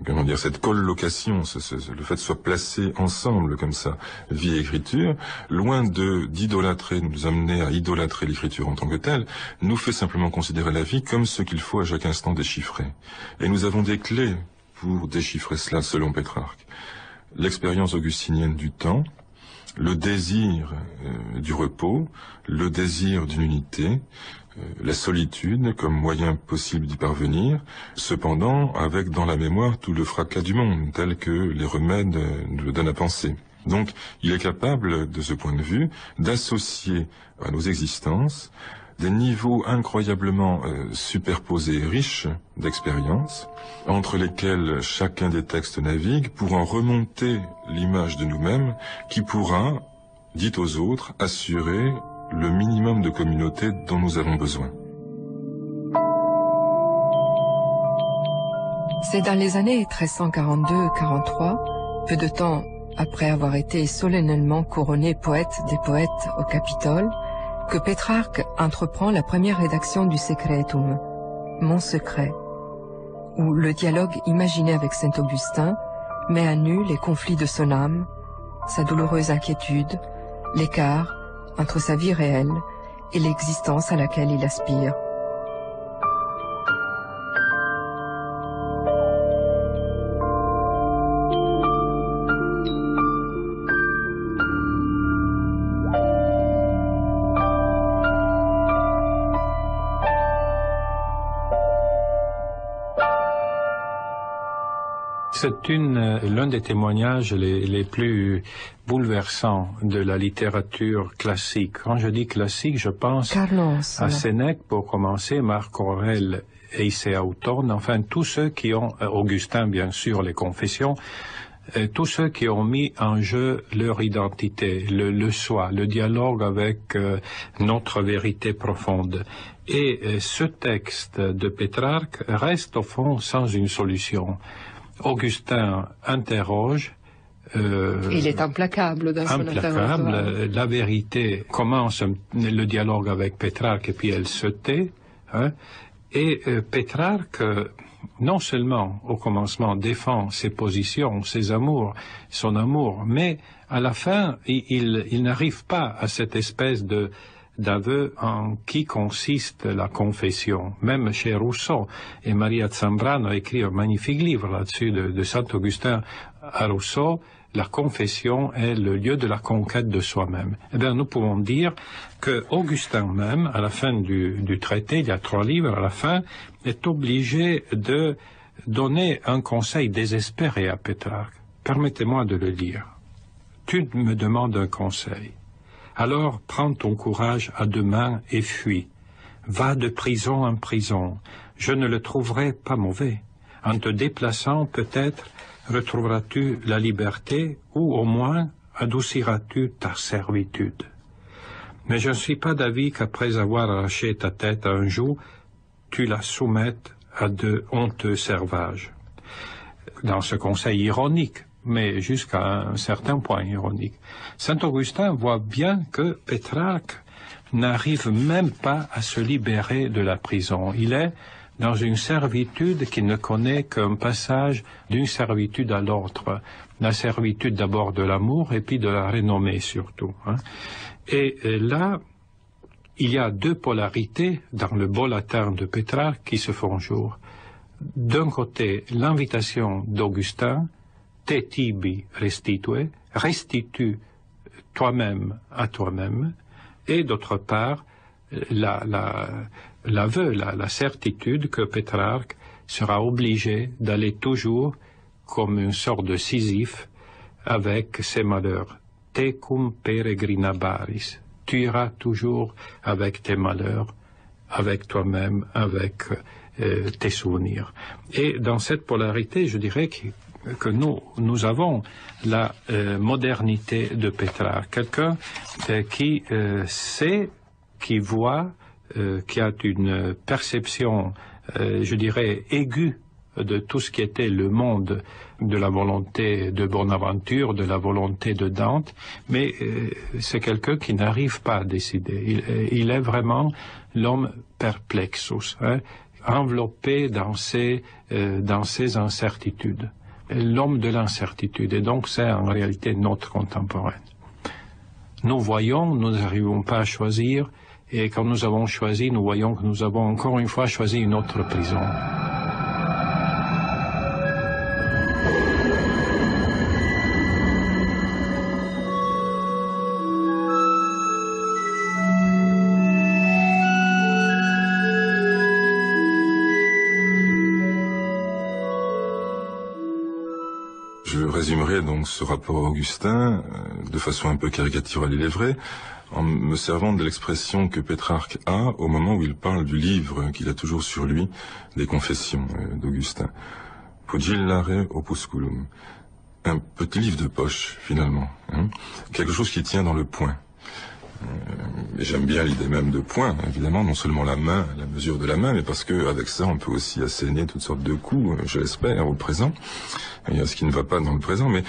comment dire, cette collocation, le fait de se placer ensemble comme ça, vie et écriture, loin d'idolâtrer, nous amener à idolâtrer l'écriture en tant que telle, nous fait simplement considérer la vie comme ce qu'il faut à chaque instant déchiffrer. Et nous avons des clés pour déchiffrer cela selon Pétrarque. L'expérience augustinienne du temps, le désir du repos, le désir d'une unité, la solitude comme moyen possible d'y parvenir, cependant avec dans la mémoire tout le fracas du monde, tel que les remèdes nous le donnent à penser. Donc il est capable, de ce point de vue, d'associer à nos existences des niveaux incroyablement superposés et riches d'expériences, entre lesquels chacun des textes navigue pour en remonter l'image de nous-mêmes, qui pourra, dit aux autres, assurer le minimum de communauté dont nous avons besoin. C'est dans les années 1342-43, peu de temps après avoir été solennellement couronné poète des poètes au Capitole, que Pétrarque entreprend la première rédaction du Secretum, Mon secret, où le dialogue imaginé avec saint Augustin met à nu les conflits de son âme, sa douloureuse inquiétude, l'écart entre sa vie réelle et l'existence à laquelle il aspire. C'est l'un des témoignages les plus bouleversants de la littérature classique. Quand je dis classique, je pense à Sénèque pour commencer, Marc Aurèle et Autorne, enfin tous ceux qui ont, Augustin bien sûr, les Confessions, tous ceux qui ont mis en jeu leur identité, le soi, le dialogue avec notre vérité profonde. Et ce texte de Pétrarque reste au fond sans une solution. Augustin interroge. Il est implacable dans son interrogatoire. La vérité commence le dialogue avec Pétrarque et puis elle se tait. Hein, et Pétrarque, non seulement au commencement défend ses positions, ses amours, son amour, mais à la fin, il n'arrive pas à cette espèce d'aveu en qui consiste la confession. Même chez Rousseau, et Maria Zambrano a écrit un magnifique livre là-dessus de Saint-Augustin à Rousseau, la confession est le lieu de la conquête de soi-même. Eh bien, nous pouvons dire que Augustin même, à la fin du traité, il y a 3 livres, à la fin, est obligé de donner un conseil désespéré à Pétrarque. Permettez-moi de le lire. Tu me demandes un conseil. Alors prends ton courage à 2 mains et fuis. Va de prison en prison. Je ne le trouverai pas mauvais. En te déplaçant, peut-être, retrouveras-tu la liberté ou au moins adouciras-tu ta servitude. Mais je ne suis pas d'avis qu'après avoir arraché ta tête à un joug, tu la soumettes à de honteux servages. Dans ce conseil ironique, mais jusqu'à un certain point ironique, Saint-Augustin voit bien que Pétrarque n'arrive même pas à se libérer de la prison. Il est dans une servitude qui ne connaît qu'un passage d'une servitude à l'autre. La servitude d'abord de l'amour et puis de la renommée surtout. Hein. Et là, il y a 2 polarités dans le beau latin de Pétrarque qui se font jour. D'un côté, l'invitation d'Augustin, te tibi restitue, restitue toi-même à toi-même, et d'autre part, l'aveu, la certitude que Pétrarque sera obligé d'aller toujours comme une sorte de Sisyphe avec ses malheurs. Tecum peregrinabaris. Tu iras toujours avec tes malheurs, avec toi-même, avec tes souvenirs. Et dans cette polarité, je dirais que nous avons la modernité de Pétrarque. Quelqu'un qui sait, qui voit, qui a une perception, je dirais, aiguë de tout ce qui était le monde de la volonté de Bonaventure, de la volonté de Dante, mais c'est quelqu'un qui n'arrive pas à décider. Il est vraiment l'homme perplexus, hein, enveloppé dans ses incertitudes. L'homme de l'incertitude, et donc c'est en réalité notre contemporain. Nous voyons, nous n'arrivons pas à choisir, et quand nous avons choisi, nous voyons que nous avons encore une fois choisi une autre prison. Je résumerai donc ce rapport à Augustin, de façon un peu caricaturale il est vrai, en me servant de l'expression que Pétrarque a au moment où il parle du livre qu'il a toujours sur lui, des Confessions d'Augustin. Pugillare opusculum. un petit livre de poche, finalement. Quelque chose qui tient dans le poing. J'aime bien l'idée même de poing, évidemment, non seulement la main, la mesure de la main, mais parce que avec ça, on peut aussi asséner toutes sortes de coups, je l'espère, au présent. Il y a ce qui ne va pas dans le présent, mais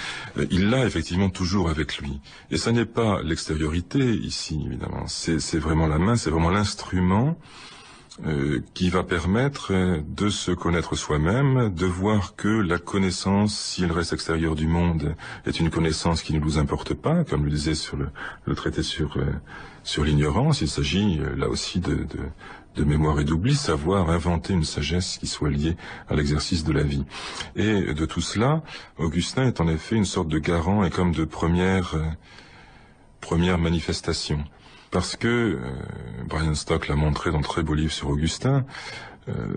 il l'a effectivement toujours avec lui. Et ça n'est pas l'extériorité ici, évidemment. C'est vraiment la main, c'est vraiment l'instrument qui va permettre de se connaître soi-même, de voir que la connaissance, s'il reste extérieur du monde, est une connaissance qui ne nous importe pas, comme le disait sur le traité sur l'ignorance. Il s'agit là aussi de mémoire et d'oubli, savoir inventer une sagesse qui soit liée à l'exercice de la vie. Et de tout cela, Augustin est en effet une sorte de garant et comme de première manifestation. Parce que, Brian Stock l'a montré dans de très beaux livres sur Augustin,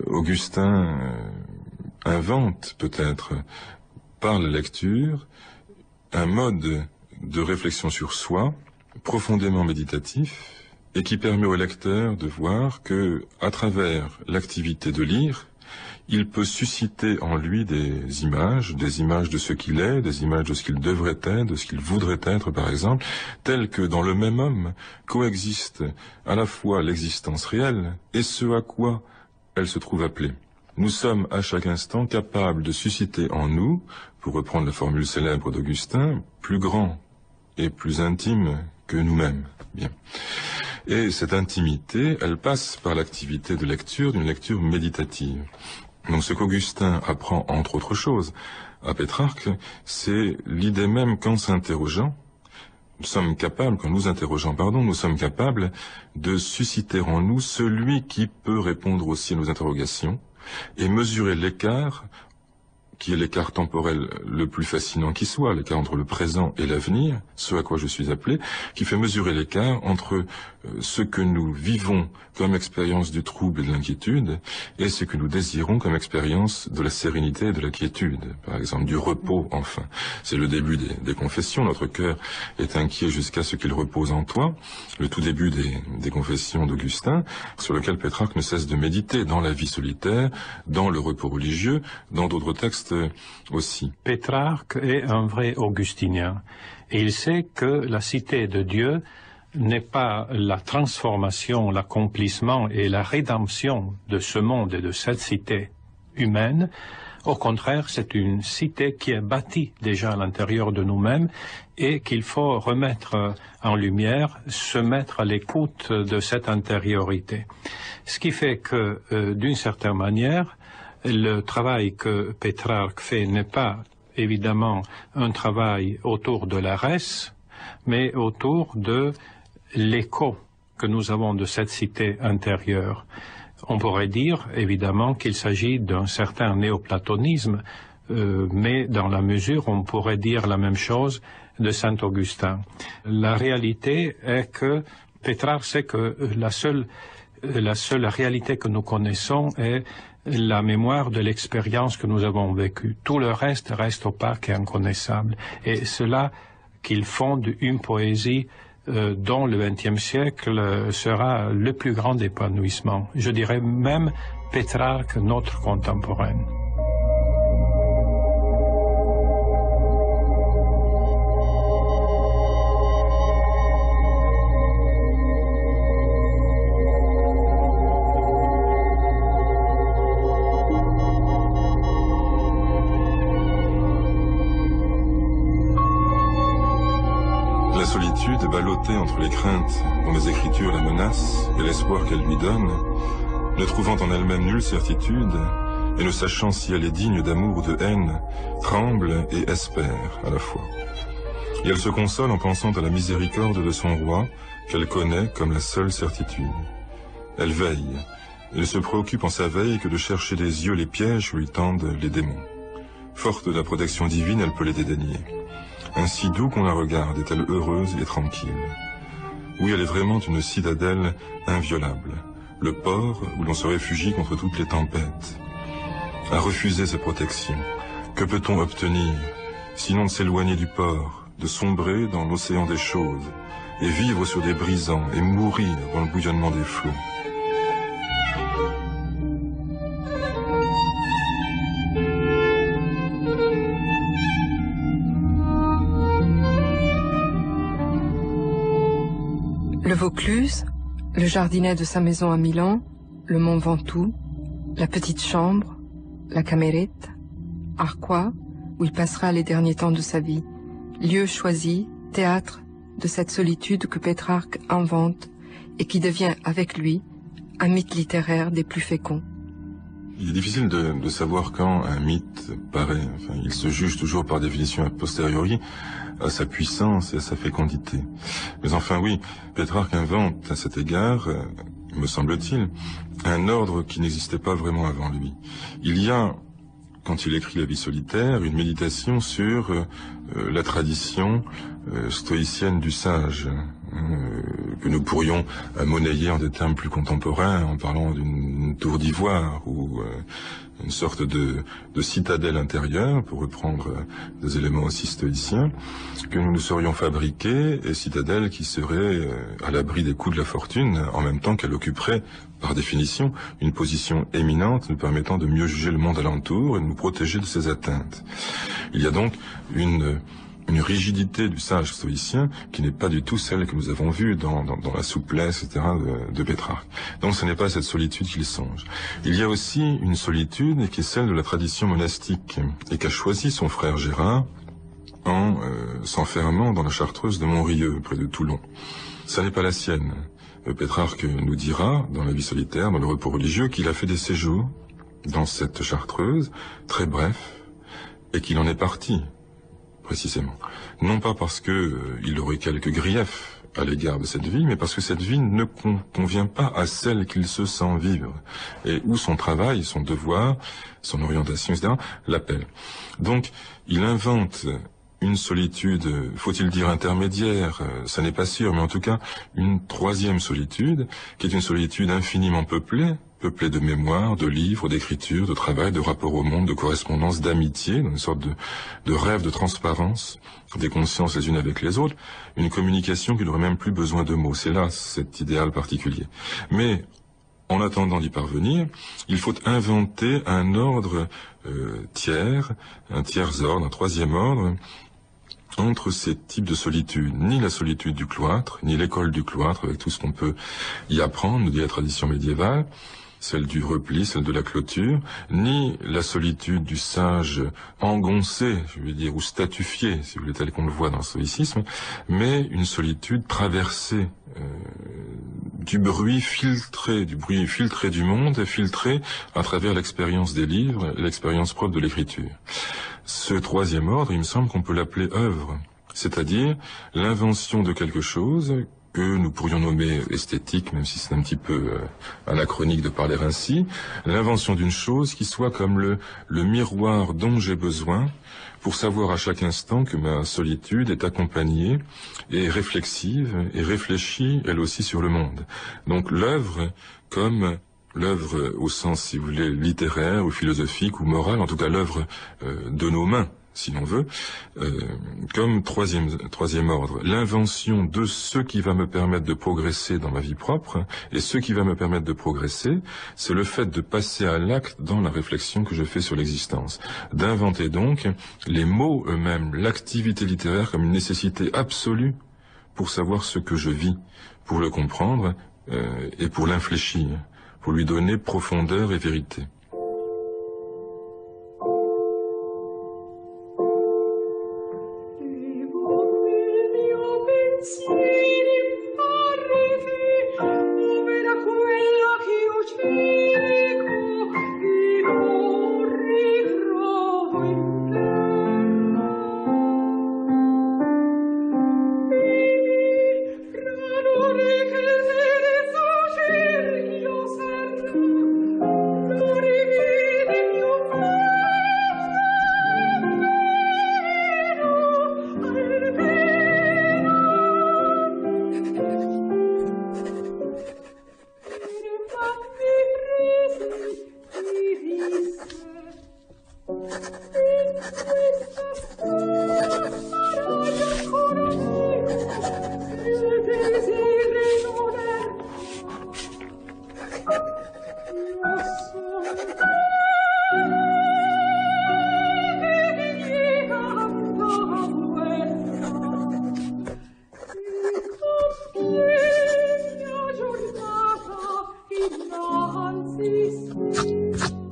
Augustin invente peut-être par la lecture un mode de réflexion sur soi profondément méditatif et qui permet au lecteur de voir que, à travers l'activité de lire, il peut susciter en lui des images de ce qu'il est, des images de ce qu'il devrait être, de ce qu'il voudrait être, par exemple, telles que dans le même homme coexiste à la fois l'existence réelle et ce à quoi elle se trouve appelée. Nous sommes à chaque instant capables de susciter en nous, pour reprendre la formule célèbre d'Augustin, plus grand et plus intime que nous-mêmes. Bien. Et cette intimité, elle passe par l'activité de lecture, d'une lecture méditative. Donc ce qu'Augustin apprend, entre autres choses, à Pétrarque, c'est l'idée même qu'en s'interrogeant, quand nous interrogeons, nous sommes capables de susciter en nous celui qui peut répondre aussi à nos interrogations et mesurer l'écart, qui est l'écart temporel le plus fascinant qui soit, l'écart entre le présent et l'avenir, ce à quoi je suis appelé, qui fait mesurer l'écart entre ce que nous vivons comme expérience du trouble et de l'inquiétude et ce que nous désirons comme expérience de la sérénité et de la quiétude, par exemple du repos enfin. C'est le début des confessions, notre cœur est inquiet jusqu'à ce qu'il repose en toi, le tout début des confessions d'Augustin, sur lequel Pétrarque ne cesse de méditer dans la vie solitaire, dans le repos religieux, dans d'autres textes aussi. Pétrarque est un vrai augustinien et il sait que la cité de Dieu n'est pas la transformation, l'accomplissement et la rédemption de ce monde et de cette cité humaine. Au contraire, c'est une cité qui est bâtie déjà à l'intérieur de nous-mêmes et qu'il faut remettre en lumière, se mettre à l'écoute de cette intériorité. Ce qui fait que, d'une certaine manière, le travail que Pétrarque fait n'est pas évidemment un travail autour de la res, mais autour de l'écho que nous avons de cette cité intérieure. On pourrait dire évidemment qu'il s'agit d'un certain néoplatonisme, mais dans la mesure on pourrait dire la même chose de Saint Augustin. La réalité est que Pétrarque sait que la seule réalité que nous connaissons est la mémoire de l'expérience que nous avons vécue. Tout le reste opaque et inconnaissable. Et cela qu'il fonde une poésie dont le XXe siècle sera le plus grand épanouissement. Je dirais même Pétrarque, notre contemporaine. Ballottée entre les craintes dont les Écritures la menacent et l'espoir qu'elle lui donne, ne trouvant en elle-même nulle certitude, et ne sachant si elle est digne d'amour ou de haine, tremble et espère à la fois. Et elle se console en pensant à la miséricorde de son roi, qu'elle connaît comme la seule certitude. Elle veille, et ne se préoccupe en sa veille que de chercher des yeux les pièges où lui tendent les démons. Forte de la protection divine, elle peut les dédaigner. Ainsi doux qu'on la regarde, est-elle heureuse et tranquille. Oui, elle est vraiment une citadelle inviolable, le port où l'on se réfugie contre toutes les tempêtes. À refuser ces protections, que peut-on obtenir, sinon de s'éloigner du port, de sombrer dans l'océan des choses, et vivre sur des brisants et mourir dans le bouillonnement des flots. Le Vaucluse, le jardinet de sa maison à Milan, le Mont Ventoux, la petite chambre, la Cameretta, Arquois, où il passera les derniers temps de sa vie, lieu choisi, théâtre de cette solitude que Pétrarque invente et qui devient avec lui un mythe littéraire des plus féconds. Il est difficile de savoir quand un mythe paraît. Enfin, il se juge toujours par définition a posteriori à sa puissance et à sa fécondité. Mais enfin oui, Pétrarque invente à cet égard, me semble-t-il, un ordre qui n'existait pas vraiment avant lui. Il y a, quand il écrit La vie solitaire, une méditation sur la tradition stoïcienne du sage, que nous pourrions monnayer en des termes plus contemporains en parlant d'une tour d'ivoire ou une sorte de citadelle intérieure, pour reprendre des éléments aussi stoïciens, que nous nous serions fabriqués, et citadelle qui serait à l'abri des coups de la fortune, en même temps qu'elle occuperait, par définition, une position éminente nous permettant de mieux juger le monde alentour et de nous protéger de ses atteintes. Il y a donc une rigidité du sage stoïcien qui n'est pas du tout celle que nous avons vue dans la souplesse, etc. de Pétrarque. Donc ce n'est pas cette solitude qu'il songe. Il y a aussi une solitude qui est celle de la tradition monastique et qu'a choisi son frère Gérard en s'enfermant dans la chartreuse de Montrieux, près de Toulon. Ça n'est pas la sienne. Pétrarque nous dira, dans La vie solitaire, dans le repos religieux, qu'il a fait des séjours dans cette chartreuse, très brefs, et qu'il en est parti, précisément. Non pas parce il aurait quelques griefs à l'égard de cette vie, mais parce que cette vie ne convient pas à celle qu'il se sent vivre, et où son travail, son devoir, son orientation, etc., l'appelle. Donc, il invente une solitude, faut-il dire intermédiaire, ça n'est pas sûr, mais en tout cas une troisième solitude, qui est une solitude infiniment peuplée de mémoires, de livres, d'écritures, de travail, de rapports au monde, de correspondances, d'amitié, une sorte de rêve de transparence des consciences les unes avec les autres, une communication qui n'aurait même plus besoin de mots. C'est là cet idéal particulier. Mais en attendant d'y parvenir, il faut inventer un ordre tiers, un tiers ordre, un troisième ordre, entre ces types de solitude. Ni la solitude du cloître, ni l'école du cloître, avec tout ce qu'on peut y apprendre, nous dit la tradition médiévale, celle du repli, celle de la clôture, ni la solitude du sage engoncé, je veux dire, ou statufié, si vous voulez, tel qu'on le voit dans le stoïcisme, mais une solitude traversée du bruit filtré du monde, filtré à travers l'expérience des livres, l'expérience propre de l'écriture. Ce troisième ordre, il me semble qu'on peut l'appeler œuvre, c'est-à-dire l'invention de quelque chose que nous pourrions nommer esthétique, même si c'est un petit peu anachronique de parler ainsi, l'invention d'une chose qui soit comme le miroir dont j'ai besoin pour savoir à chaque instant que ma solitude est accompagnée et réflexive et réfléchie elle aussi sur le monde. Donc l'œuvre comme l'œuvre au sens, si vous voulez, littéraire ou philosophique ou moral, en tout cas l'œuvre de nos mains, si l'on veut, comme troisième ordre, l'invention de ce qui va me permettre de progresser dans ma vie propre, et ce qui va me permettre de progresser, c'est le fait de passer à l'acte dans la réflexion que je fais sur l'existence, d'inventer donc les mots eux-mêmes, l'activité littéraire comme une nécessité absolue pour savoir ce que je vis, pour le comprendre et pour l'infléchir, pour lui donner profondeur et vérité. Gloria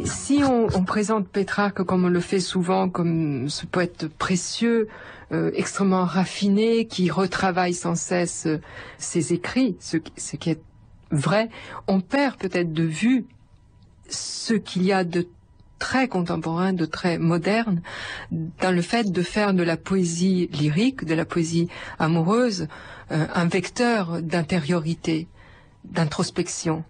Si on présente Pétrarque comme on le fait souvent, comme ce poète précieux, extrêmement raffiné, qui retravaille sans cesse ses écrits, ce qui est vrai, on perd peut-être de vue ce qu'il y a de très contemporain, de très moderne, dans le fait de faire de la poésie lyrique, de la poésie amoureuse, un vecteur d'intériorité, d'introspection.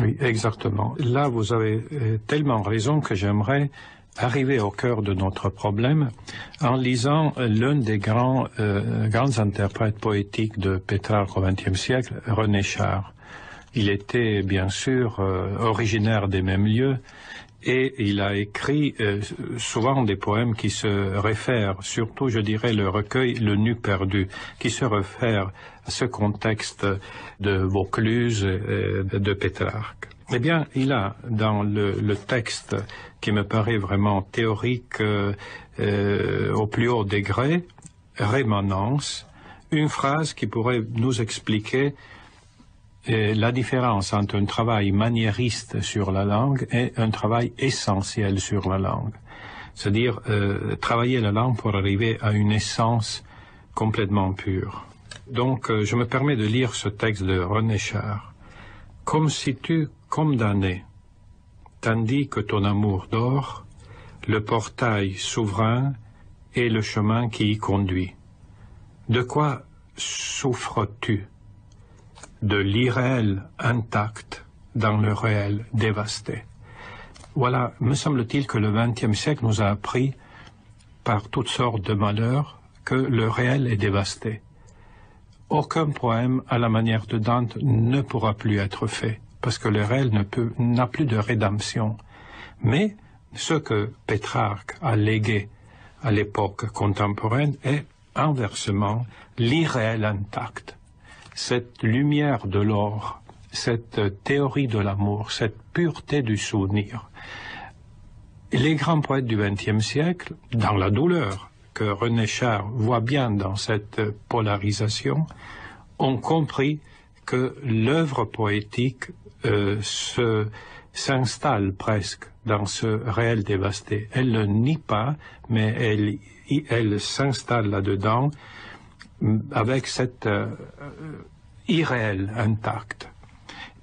Oui, exactement. Là, vous avez tellement raison que j'aimerais arriver au cœur de notre problème en lisant l'un des grands interprètes poétiques de Pétrarque au XXe siècle, René Char. Il était bien sûr originaire des mêmes lieux et il a écrit souvent des poèmes qui se réfèrent, surtout je dirais le recueil Le Nu perdu, qui se réfère à ce contexte de Vaucluse et de Pétrarque. Eh bien, il a dans le texte qui me paraît vraiment théorique au plus haut degré, Rémanence, une phrase qui pourrait nous expliquer la différence entre un travail maniériste sur la langue et un travail essentiel sur la langue. C'est-à-dire travailler la langue pour arriver à une essence complètement pure. Donc je me permets de lire ce texte de René Char. Comme si tu condamnais, tandis que ton amour dort, le portail souverain et le chemin qui y conduit. De quoi souffres-tu? De l'irréel intact dans le réel dévasté. Voilà, me semble-t-il que le XXe siècle nous a appris, par toutes sortes de malheurs, que le réel est dévasté. Aucun poème à la manière de Dante ne pourra plus être fait, parce que le réel n'a plus de rédemption. Mais ce que Pétrarque a légué à l'époque contemporaine est inversement l'irréel intact. Cette lumière de l'or, cette théorie de l'amour, cette pureté du souvenir. Les grands poètes du XXe siècle, dans la douleur que René Char voit bien dans cette polarisation, ont compris que l'œuvre poétique s'installe presque dans ce réel dévasté. Elle ne le nie pas, mais elle s'installe là-dedans avec cet irréel intact.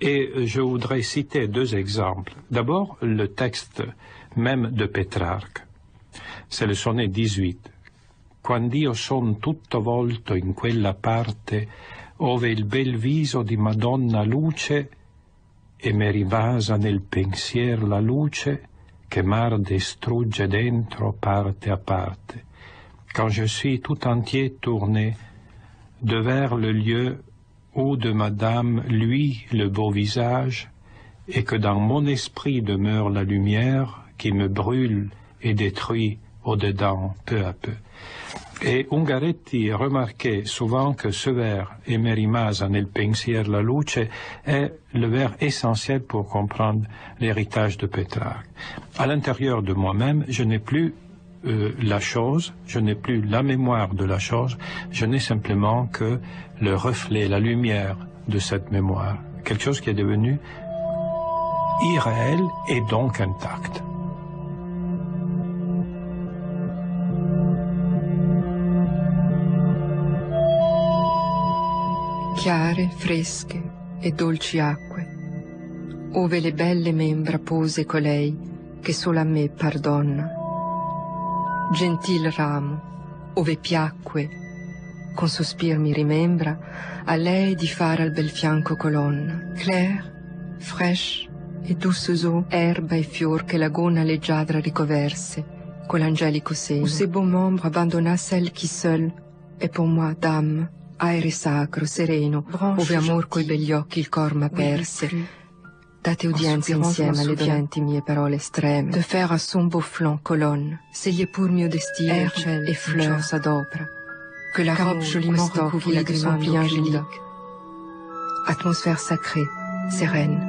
Et je voudrais citer deux exemples. D'abord, le texte même de Pétrarque. C'est le sonnet 18. Quand'io son tutto volto in quella parte ove il bel viso di Madonna luce e me rivasa nel pensier la luce che m'arde e strugge dentro parte a parte. Quand je suis tout entier tourné de vers le lieu où de Madame luit le beau visage, et que dans mon esprit demeure la lumière qui me brûle et détruit au-dedans peu à peu. Et Ungaretti remarquait souvent que ce vers « E me rimasa nel pensier la luce » est le vers essentiel pour comprendre l'héritage de Pétrarque. À l'intérieur de moi-même, je n'ai plus la chose, je n'ai plus la mémoire de la chose, je n'ai simplement que le reflet, la lumière de cette mémoire. Quelque chose qui est devenu irréel et donc intact. Chiare, fresche e dolci acque, ove le belle membra pose colei che solo a me pardonna. Gentil ramo, ove piacque, con sospir mi rimembra, a lei di fare al bel fianco colonna. Claire, fraîche e douces eaux, erba e fior che la gonna leggiadra ricoverse, con l'angelico seno. Où ses beaux membres abandonna celle qui seule est pour moi dame, aere sacro, sereno, ove amor coi begli occhi il cor m'aperse. Date udienza insieme alle dolenti mie parole estreme, de faire à son beau flanc colonne, s'egli è pur mio destino, et fleur s'adopra, que la robe joliment recouvrie de son pli angélique. Atmosphère sacrée, sereine,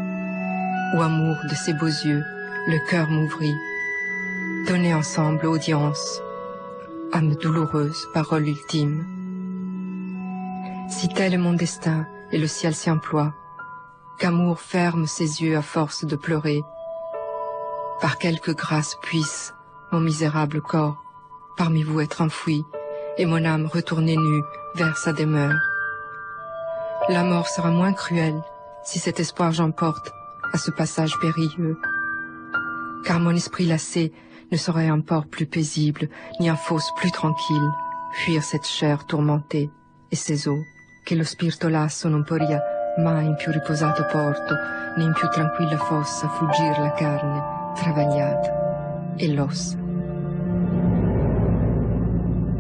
où amour de ses beaux yeux, le cœur m'ouvrit, donner ensemble audience, âme douloureuse, parole ultime. Si tel est mon destin et le ciel s'y emploie, qu'amour ferme ses yeux à force de pleurer. Par quelque grâce puisse mon misérable corps parmi vous être enfoui, et mon âme retournée nue vers sa demeure. La mort sera moins cruelle si cet espoir j'emporte à ce passage périlleux, car mon esprit lassé ne saurait un port plus paisible, ni un fosse plus tranquille, fuir cette chair tourmentée et ces eaux che lo spirito lasso non pourria mai in più riposato porto, né in più tranquilla fossa fuggir la carne travagliata et l'os.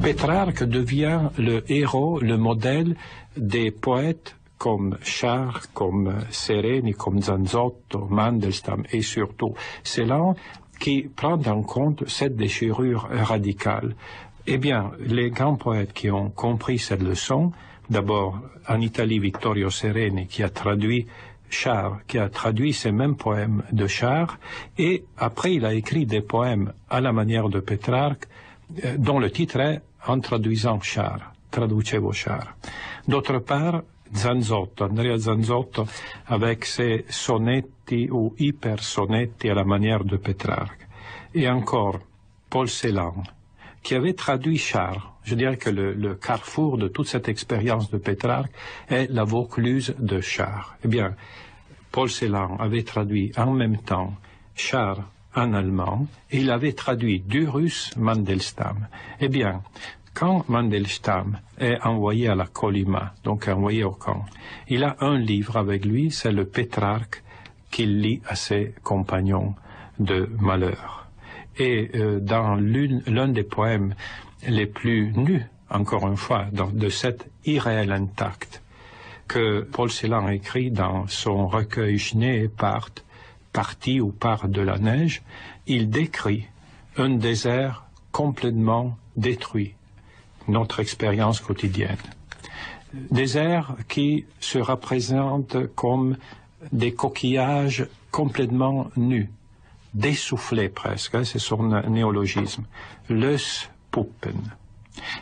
Pétrarque devient le héros, le modèle des poètes comme Char, comme Sereni, comme Zanzotto, Mandelstam et surtout Celan, qui prennent en compte cette déchirure radicale. Eh bien, les grands poètes qui ont compris cette leçon, d'abord en Italie Vittorio Sereni qui a traduit Char, qui a traduit ces mêmes poèmes de Char, et après il a écrit des poèmes à la manière de Pétrarque, dont le titre est En traduisant Char, traducevo Char. D'autre part, Zanzotto, Andrea Zanzotto, avec ses sonetti ou hypersonetti à la manière de Pétrarque. Et encore, Paul Celan, qui avait traduit Char. Je dirais que le carrefour de toute cette expérience de Pétrarque est la Vaucluse de Char. Eh bien, Paul Celan avait traduit en même temps Char en allemand, et il avait traduit du russe Mandelstam. Eh bien, quand Mandelstam est envoyé à la Colima, donc envoyé au camp, il a un livre avec lui, c'est le Pétrarque qu'il lit à ses compagnons de malheur. Et dans l'un des poèmes les plus nus, encore une fois, de cet irréel intact, que Paul Celan écrit dans son recueil Schnee part, partie ou part de la neige, il décrit un désert complètement détruit, notre expérience quotidienne. Désert qui se représente comme des coquillages complètement nus, d'essoufflé presque, c'est son néologisme, Löspuppen.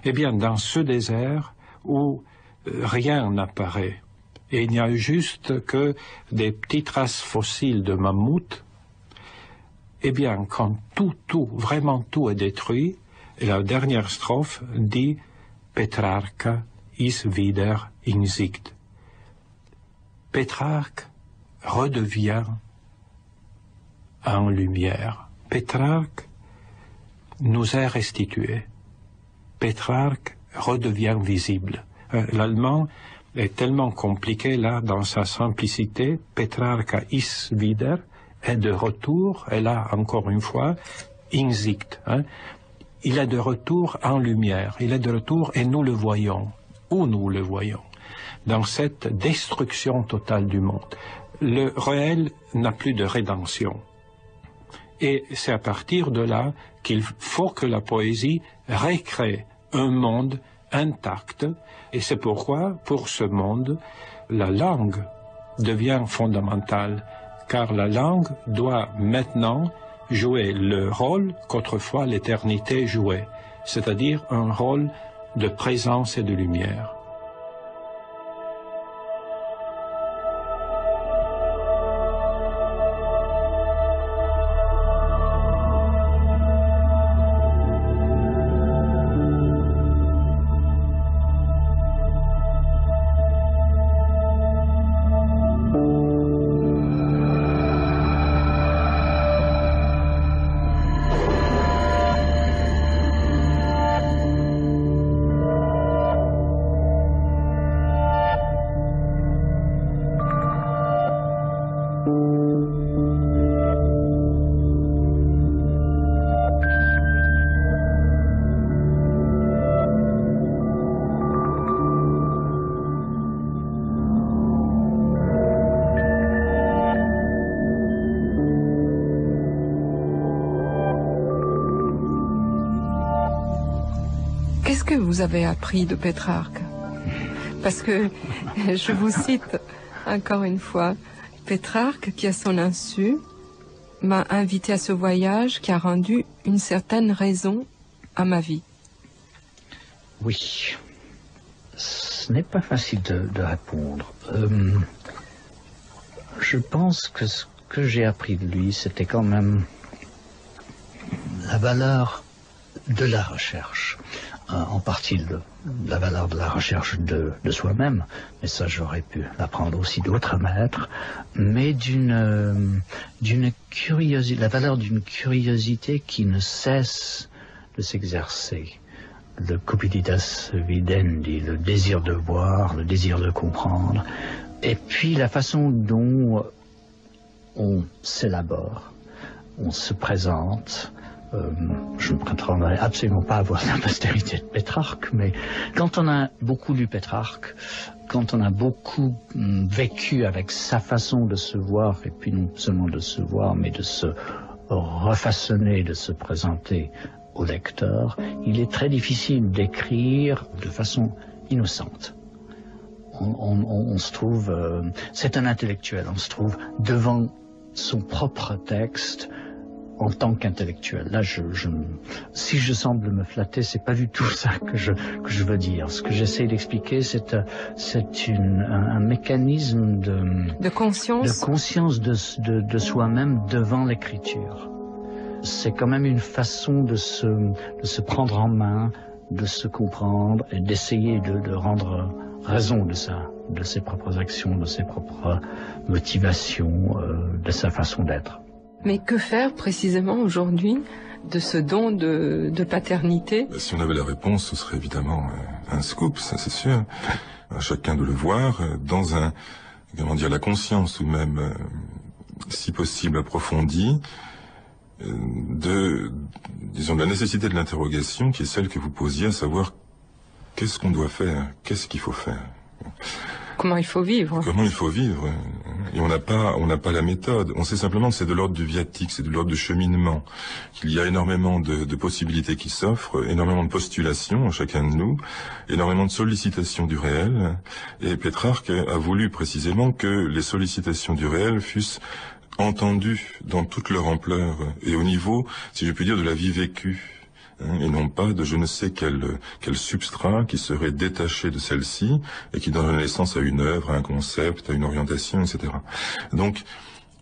Eh bien, dans ce désert où rien n'apparaît, et il n'y a juste que des petites traces fossiles de mammouth, eh bien, quand vraiment tout est détruit, et la dernière strophe dit « Petrarca is wieder in Sicht ». Pétrarque redevient en lumière. Pétrarque nous est restitué. Pétrarque redevient visible. L'allemand est tellement compliqué là dans sa simplicité. Petrarca is wieder est de retour, et là encore une fois, in Sicht. Il est de retour en lumière, il est de retour et nous le voyons. Où nous le voyons? Dans cette destruction totale du monde. Le réel n'a plus de rédemption. Et c'est à partir de là qu'il faut que la poésie recrée un monde intact. Et c'est pourquoi, pour ce monde, la langue devient fondamentale. Car la langue doit maintenant jouer le rôle qu'autrefois l'éternité jouait, c'est-à-dire un rôle de présence et de lumière. Qu'est-ce que vous avez appris de Pétrarque? Parce que, je vous cite encore une fois, Pétrarque, qui à son insu, m'a invité à ce voyage qui a rendu une certaine raison à ma vie. Oui, ce n'est pas facile de répondre. Je pense que ce que j'ai appris de lui, c'était quand même la valeur de la recherche. En partie la valeur de la recherche de soi-même, mais ça j'aurais pu l'apprendre aussi d'autres maîtres, mais d'une curiosité, la valeur d'une curiosité qui ne cesse de s'exercer. Le cupiditas videndi, le désir de voir, le désir de comprendre, et puis la façon dont on s'élabore, on se présente. Je ne prétendrai absolument pas avoir la postérité de Pétrarque, mais quand on a beaucoup lu Pétrarque, quand on a beaucoup vécu avec sa façon de se voir, et puis non seulement de se voir, mais de se refaçonner, de se présenter au lecteur, il est très difficile d'écrire de façon innocente. On se trouve, c'est un intellectuel, on se trouve devant son propre texte, en tant qu'intellectuel. Là, si je semble me flatter, c'est pas du tout ça que je veux dire. Ce que j'essaie d'expliquer, c'est un mécanisme de conscience de soi-même devant l'écriture. C'est quand même une façon de se prendre en main, de se comprendre et d'essayer de rendre raison de ses propres actions, de ses propres motivations, de sa façon d'être. Mais que faire précisément aujourd'hui de ce don de paternité? Si on avait la réponse, ce serait évidemment un scoop, ça c'est sûr. À chacun de le voir dans la conscience ou même, si possible, approfondie de la nécessité de l'interrogation qui est celle que vous posiez, à savoir qu'est-ce qu'on doit faire, qu'est-ce qu'il faut faire. Comment il faut vivre. Comment il faut vivre. Et on n'a pas la méthode. On sait simplement que c'est de l'ordre du viatique, c'est de l'ordre du cheminement, qu'il y a énormément de possibilités qui s'offrent, énormément de postulations à chacun de nous, énormément de sollicitations du réel. Et Pétrarque a voulu précisément que les sollicitations du réel fussent entendues dans toute leur ampleur et au niveau, si je puis dire, de la vie vécue. Et non pas de je ne sais quel substrat qui serait détaché de celle-ci et qui donnerait naissance à une œuvre, à un concept, à une orientation, etc. Donc,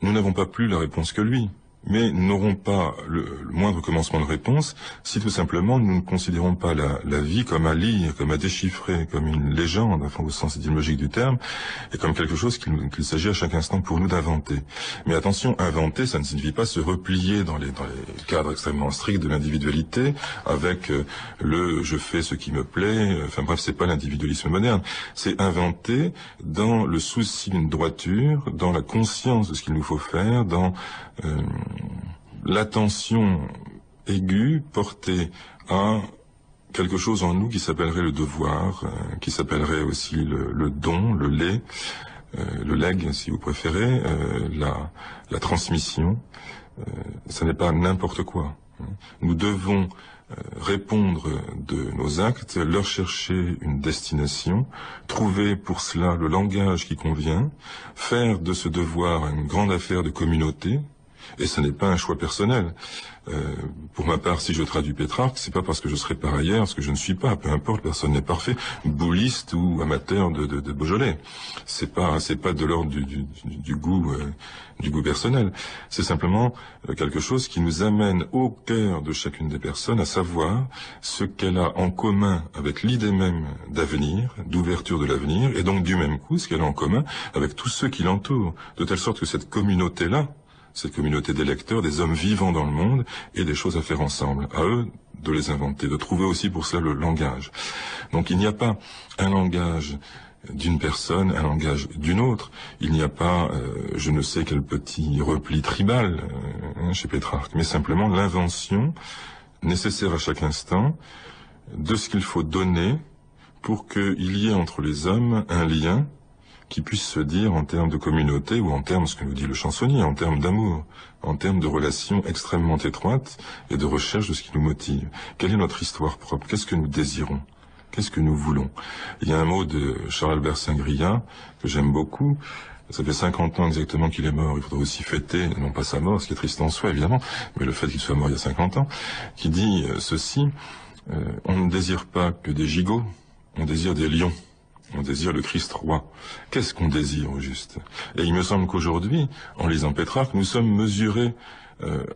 nous n'avons pas plus la réponse que lui, mais nous n'aurons pas le moindre commencement de réponse si tout simplement nous ne considérons pas la vie comme à lire, comme à déchiffrer, comme une légende, enfin au sens étymologique du terme, et comme quelque chose qu'il s'agit à chaque instant pour nous d'inventer. Mais attention, inventer, ça ne signifie pas se replier dans les cadres extrêmement stricts de l'individualité, avec je fais ce qui me plaît, enfin bref, c'est pas l'individualisme moderne, c'est inventer dans le souci d'une droiture, dans la conscience de ce qu'il nous faut faire, dans l'attention aiguë portée à quelque chose en nous qui s'appellerait le devoir, qui s'appellerait aussi le don, le lait, le legs si vous préférez, la transmission. Ça n'est pas n'importe quoi. Nous devons répondre de nos actes, leur chercher une destination, trouver pour cela le langage qui convient, faire de ce devoir une grande affaire de communauté. Et ce n'est pas un choix personnel. Pour ma part, si je traduis Pétrarque, c'est pas parce que je serai par ailleurs, ce que je ne suis pas, peu importe, personne n'est parfait, bouliste ou amateur de Beaujolais. C'est pas de l'ordre du goût personnel. C'est simplement quelque chose qui nous amène au cœur de chacune des personnes à savoir ce qu'elle a en commun avec l'idée même d'avenir, d'ouverture de l'avenir, et donc du même coup, ce qu'elle a en commun avec tous ceux qui l'entourent, de telle sorte que cette communauté-là, cette communauté des lecteurs, des hommes vivants dans le monde, et des choses à faire ensemble. À eux de les inventer, de trouver aussi pour cela le langage. Donc il n'y a pas un langage d'une personne, un langage d'une autre. Il n'y a pas, je ne sais quel petit repli tribal chez Pétrarque, mais simplement l'invention nécessaire à chaque instant de ce qu'il faut donner pour qu'il y ait entre les hommes un lien qui puisse se dire en termes de communauté ou en termes, ce que nous dit le chansonnier, en termes d'amour, en termes de relations extrêmement étroites et de recherche de ce qui nous motive. Quelle est notre histoire propre? Qu'est-ce que nous désirons? Qu'est-ce que nous voulons? Il y a un mot de Charles-Albert Saint-Griat que j'aime beaucoup. Ça fait 50 ans exactement qu'il est mort. Il faudrait aussi fêter, non pas sa mort, ce qui est triste en soi évidemment, mais le fait qu'il soit mort il y a 50 ans, qui dit ceci, on ne désire pas que des gigots, on désire des lions. On désire le Christ roi. Qu'est-ce qu'on désire au juste? Et il me semble qu'aujourd'hui, en lisant Pétrarque, nous sommes mesurés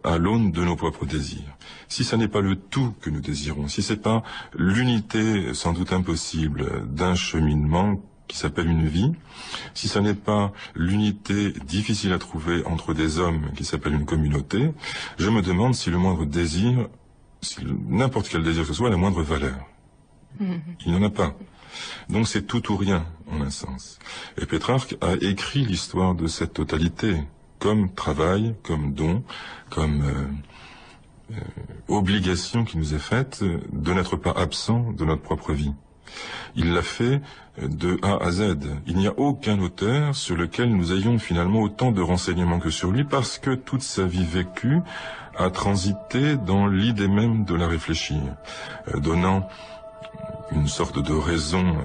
à l'aune de nos propres désirs. Si ça n'est pas le tout que nous désirons, si c'est pas l'unité sans doute impossible d'un cheminement qui s'appelle une vie, si ça n'est pas l'unité difficile à trouver entre des hommes qui s'appelle une communauté, je me demande si le moindre désir, si n'importe quel désir que ce soit, a la moindre valeur. Il n'y en a pas. Donc c'est tout ou rien, en un sens. Et Pétrarque a écrit l'histoire de cette totalité, comme travail, comme don, comme obligation qui nous est faite de n'être pas absent de notre propre vie. Il l'a fait de A à Z. Il n'y a aucun auteur sur lequel nous ayons finalement autant de renseignements que sur lui, parce que toute sa vie vécue a transité dans l'idée même de la réfléchir, donnant une sorte de raison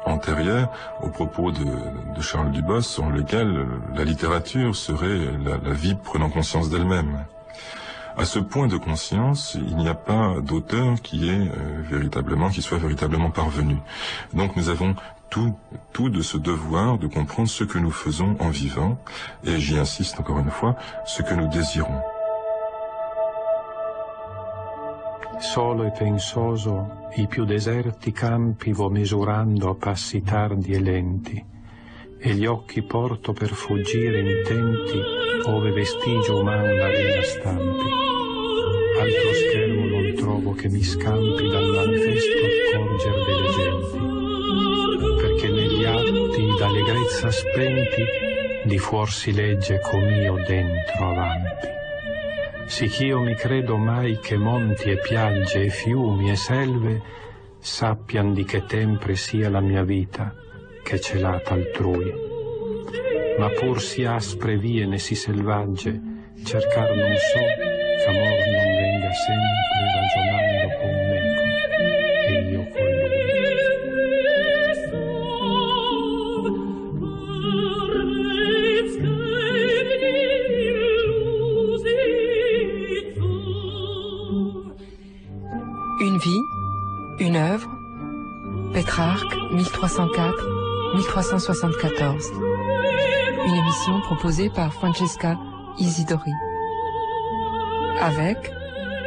antérieure aux propos de Charles Dubos, selon lequel la littérature serait la vie prenant conscience d'elle-même. À ce point de conscience, il n'y a pas d'auteur qui soit véritablement parvenu. Donc nous avons tout de ce devoir de comprendre ce que nous faisons en vivant, et j'y insiste encore une fois, ce que nous désirons. Solo e pensoso i più deserti campi vo misurando a passi tardi e lenti, e gli occhi porto per fuggire intenti ove vestigio uman l'arena stampi. Altro schermo non trovo che mi scampi dal manifesto accorger delle genti, perché negli atti d'allegrezza spenti di fuor si legge com'io dentro avampi. Sicch'io mi credo mai che monti e piagge e fiumi e selve sappian di che tempre sia la mia vita che celata altrui. Ma pur si aspre vie ne si selvagge, cercar non so ch'amor non venga sempre ragionando con meco, e io con lui. Une vie, une œuvre, Pétrarque, 1304-1374. Une émission proposée par Francesca Isidori. Avec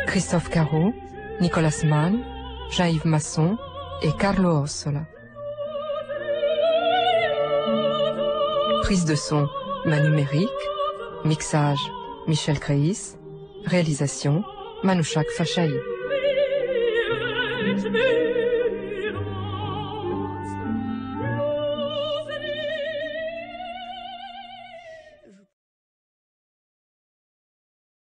Christophe Caro, Nicolas Mann, Jean-Yves Masson et Carlo Ossola. Prise de son, Manu Méric. Mixage, Michel Créis. Réalisation, Manouchak Fachaï.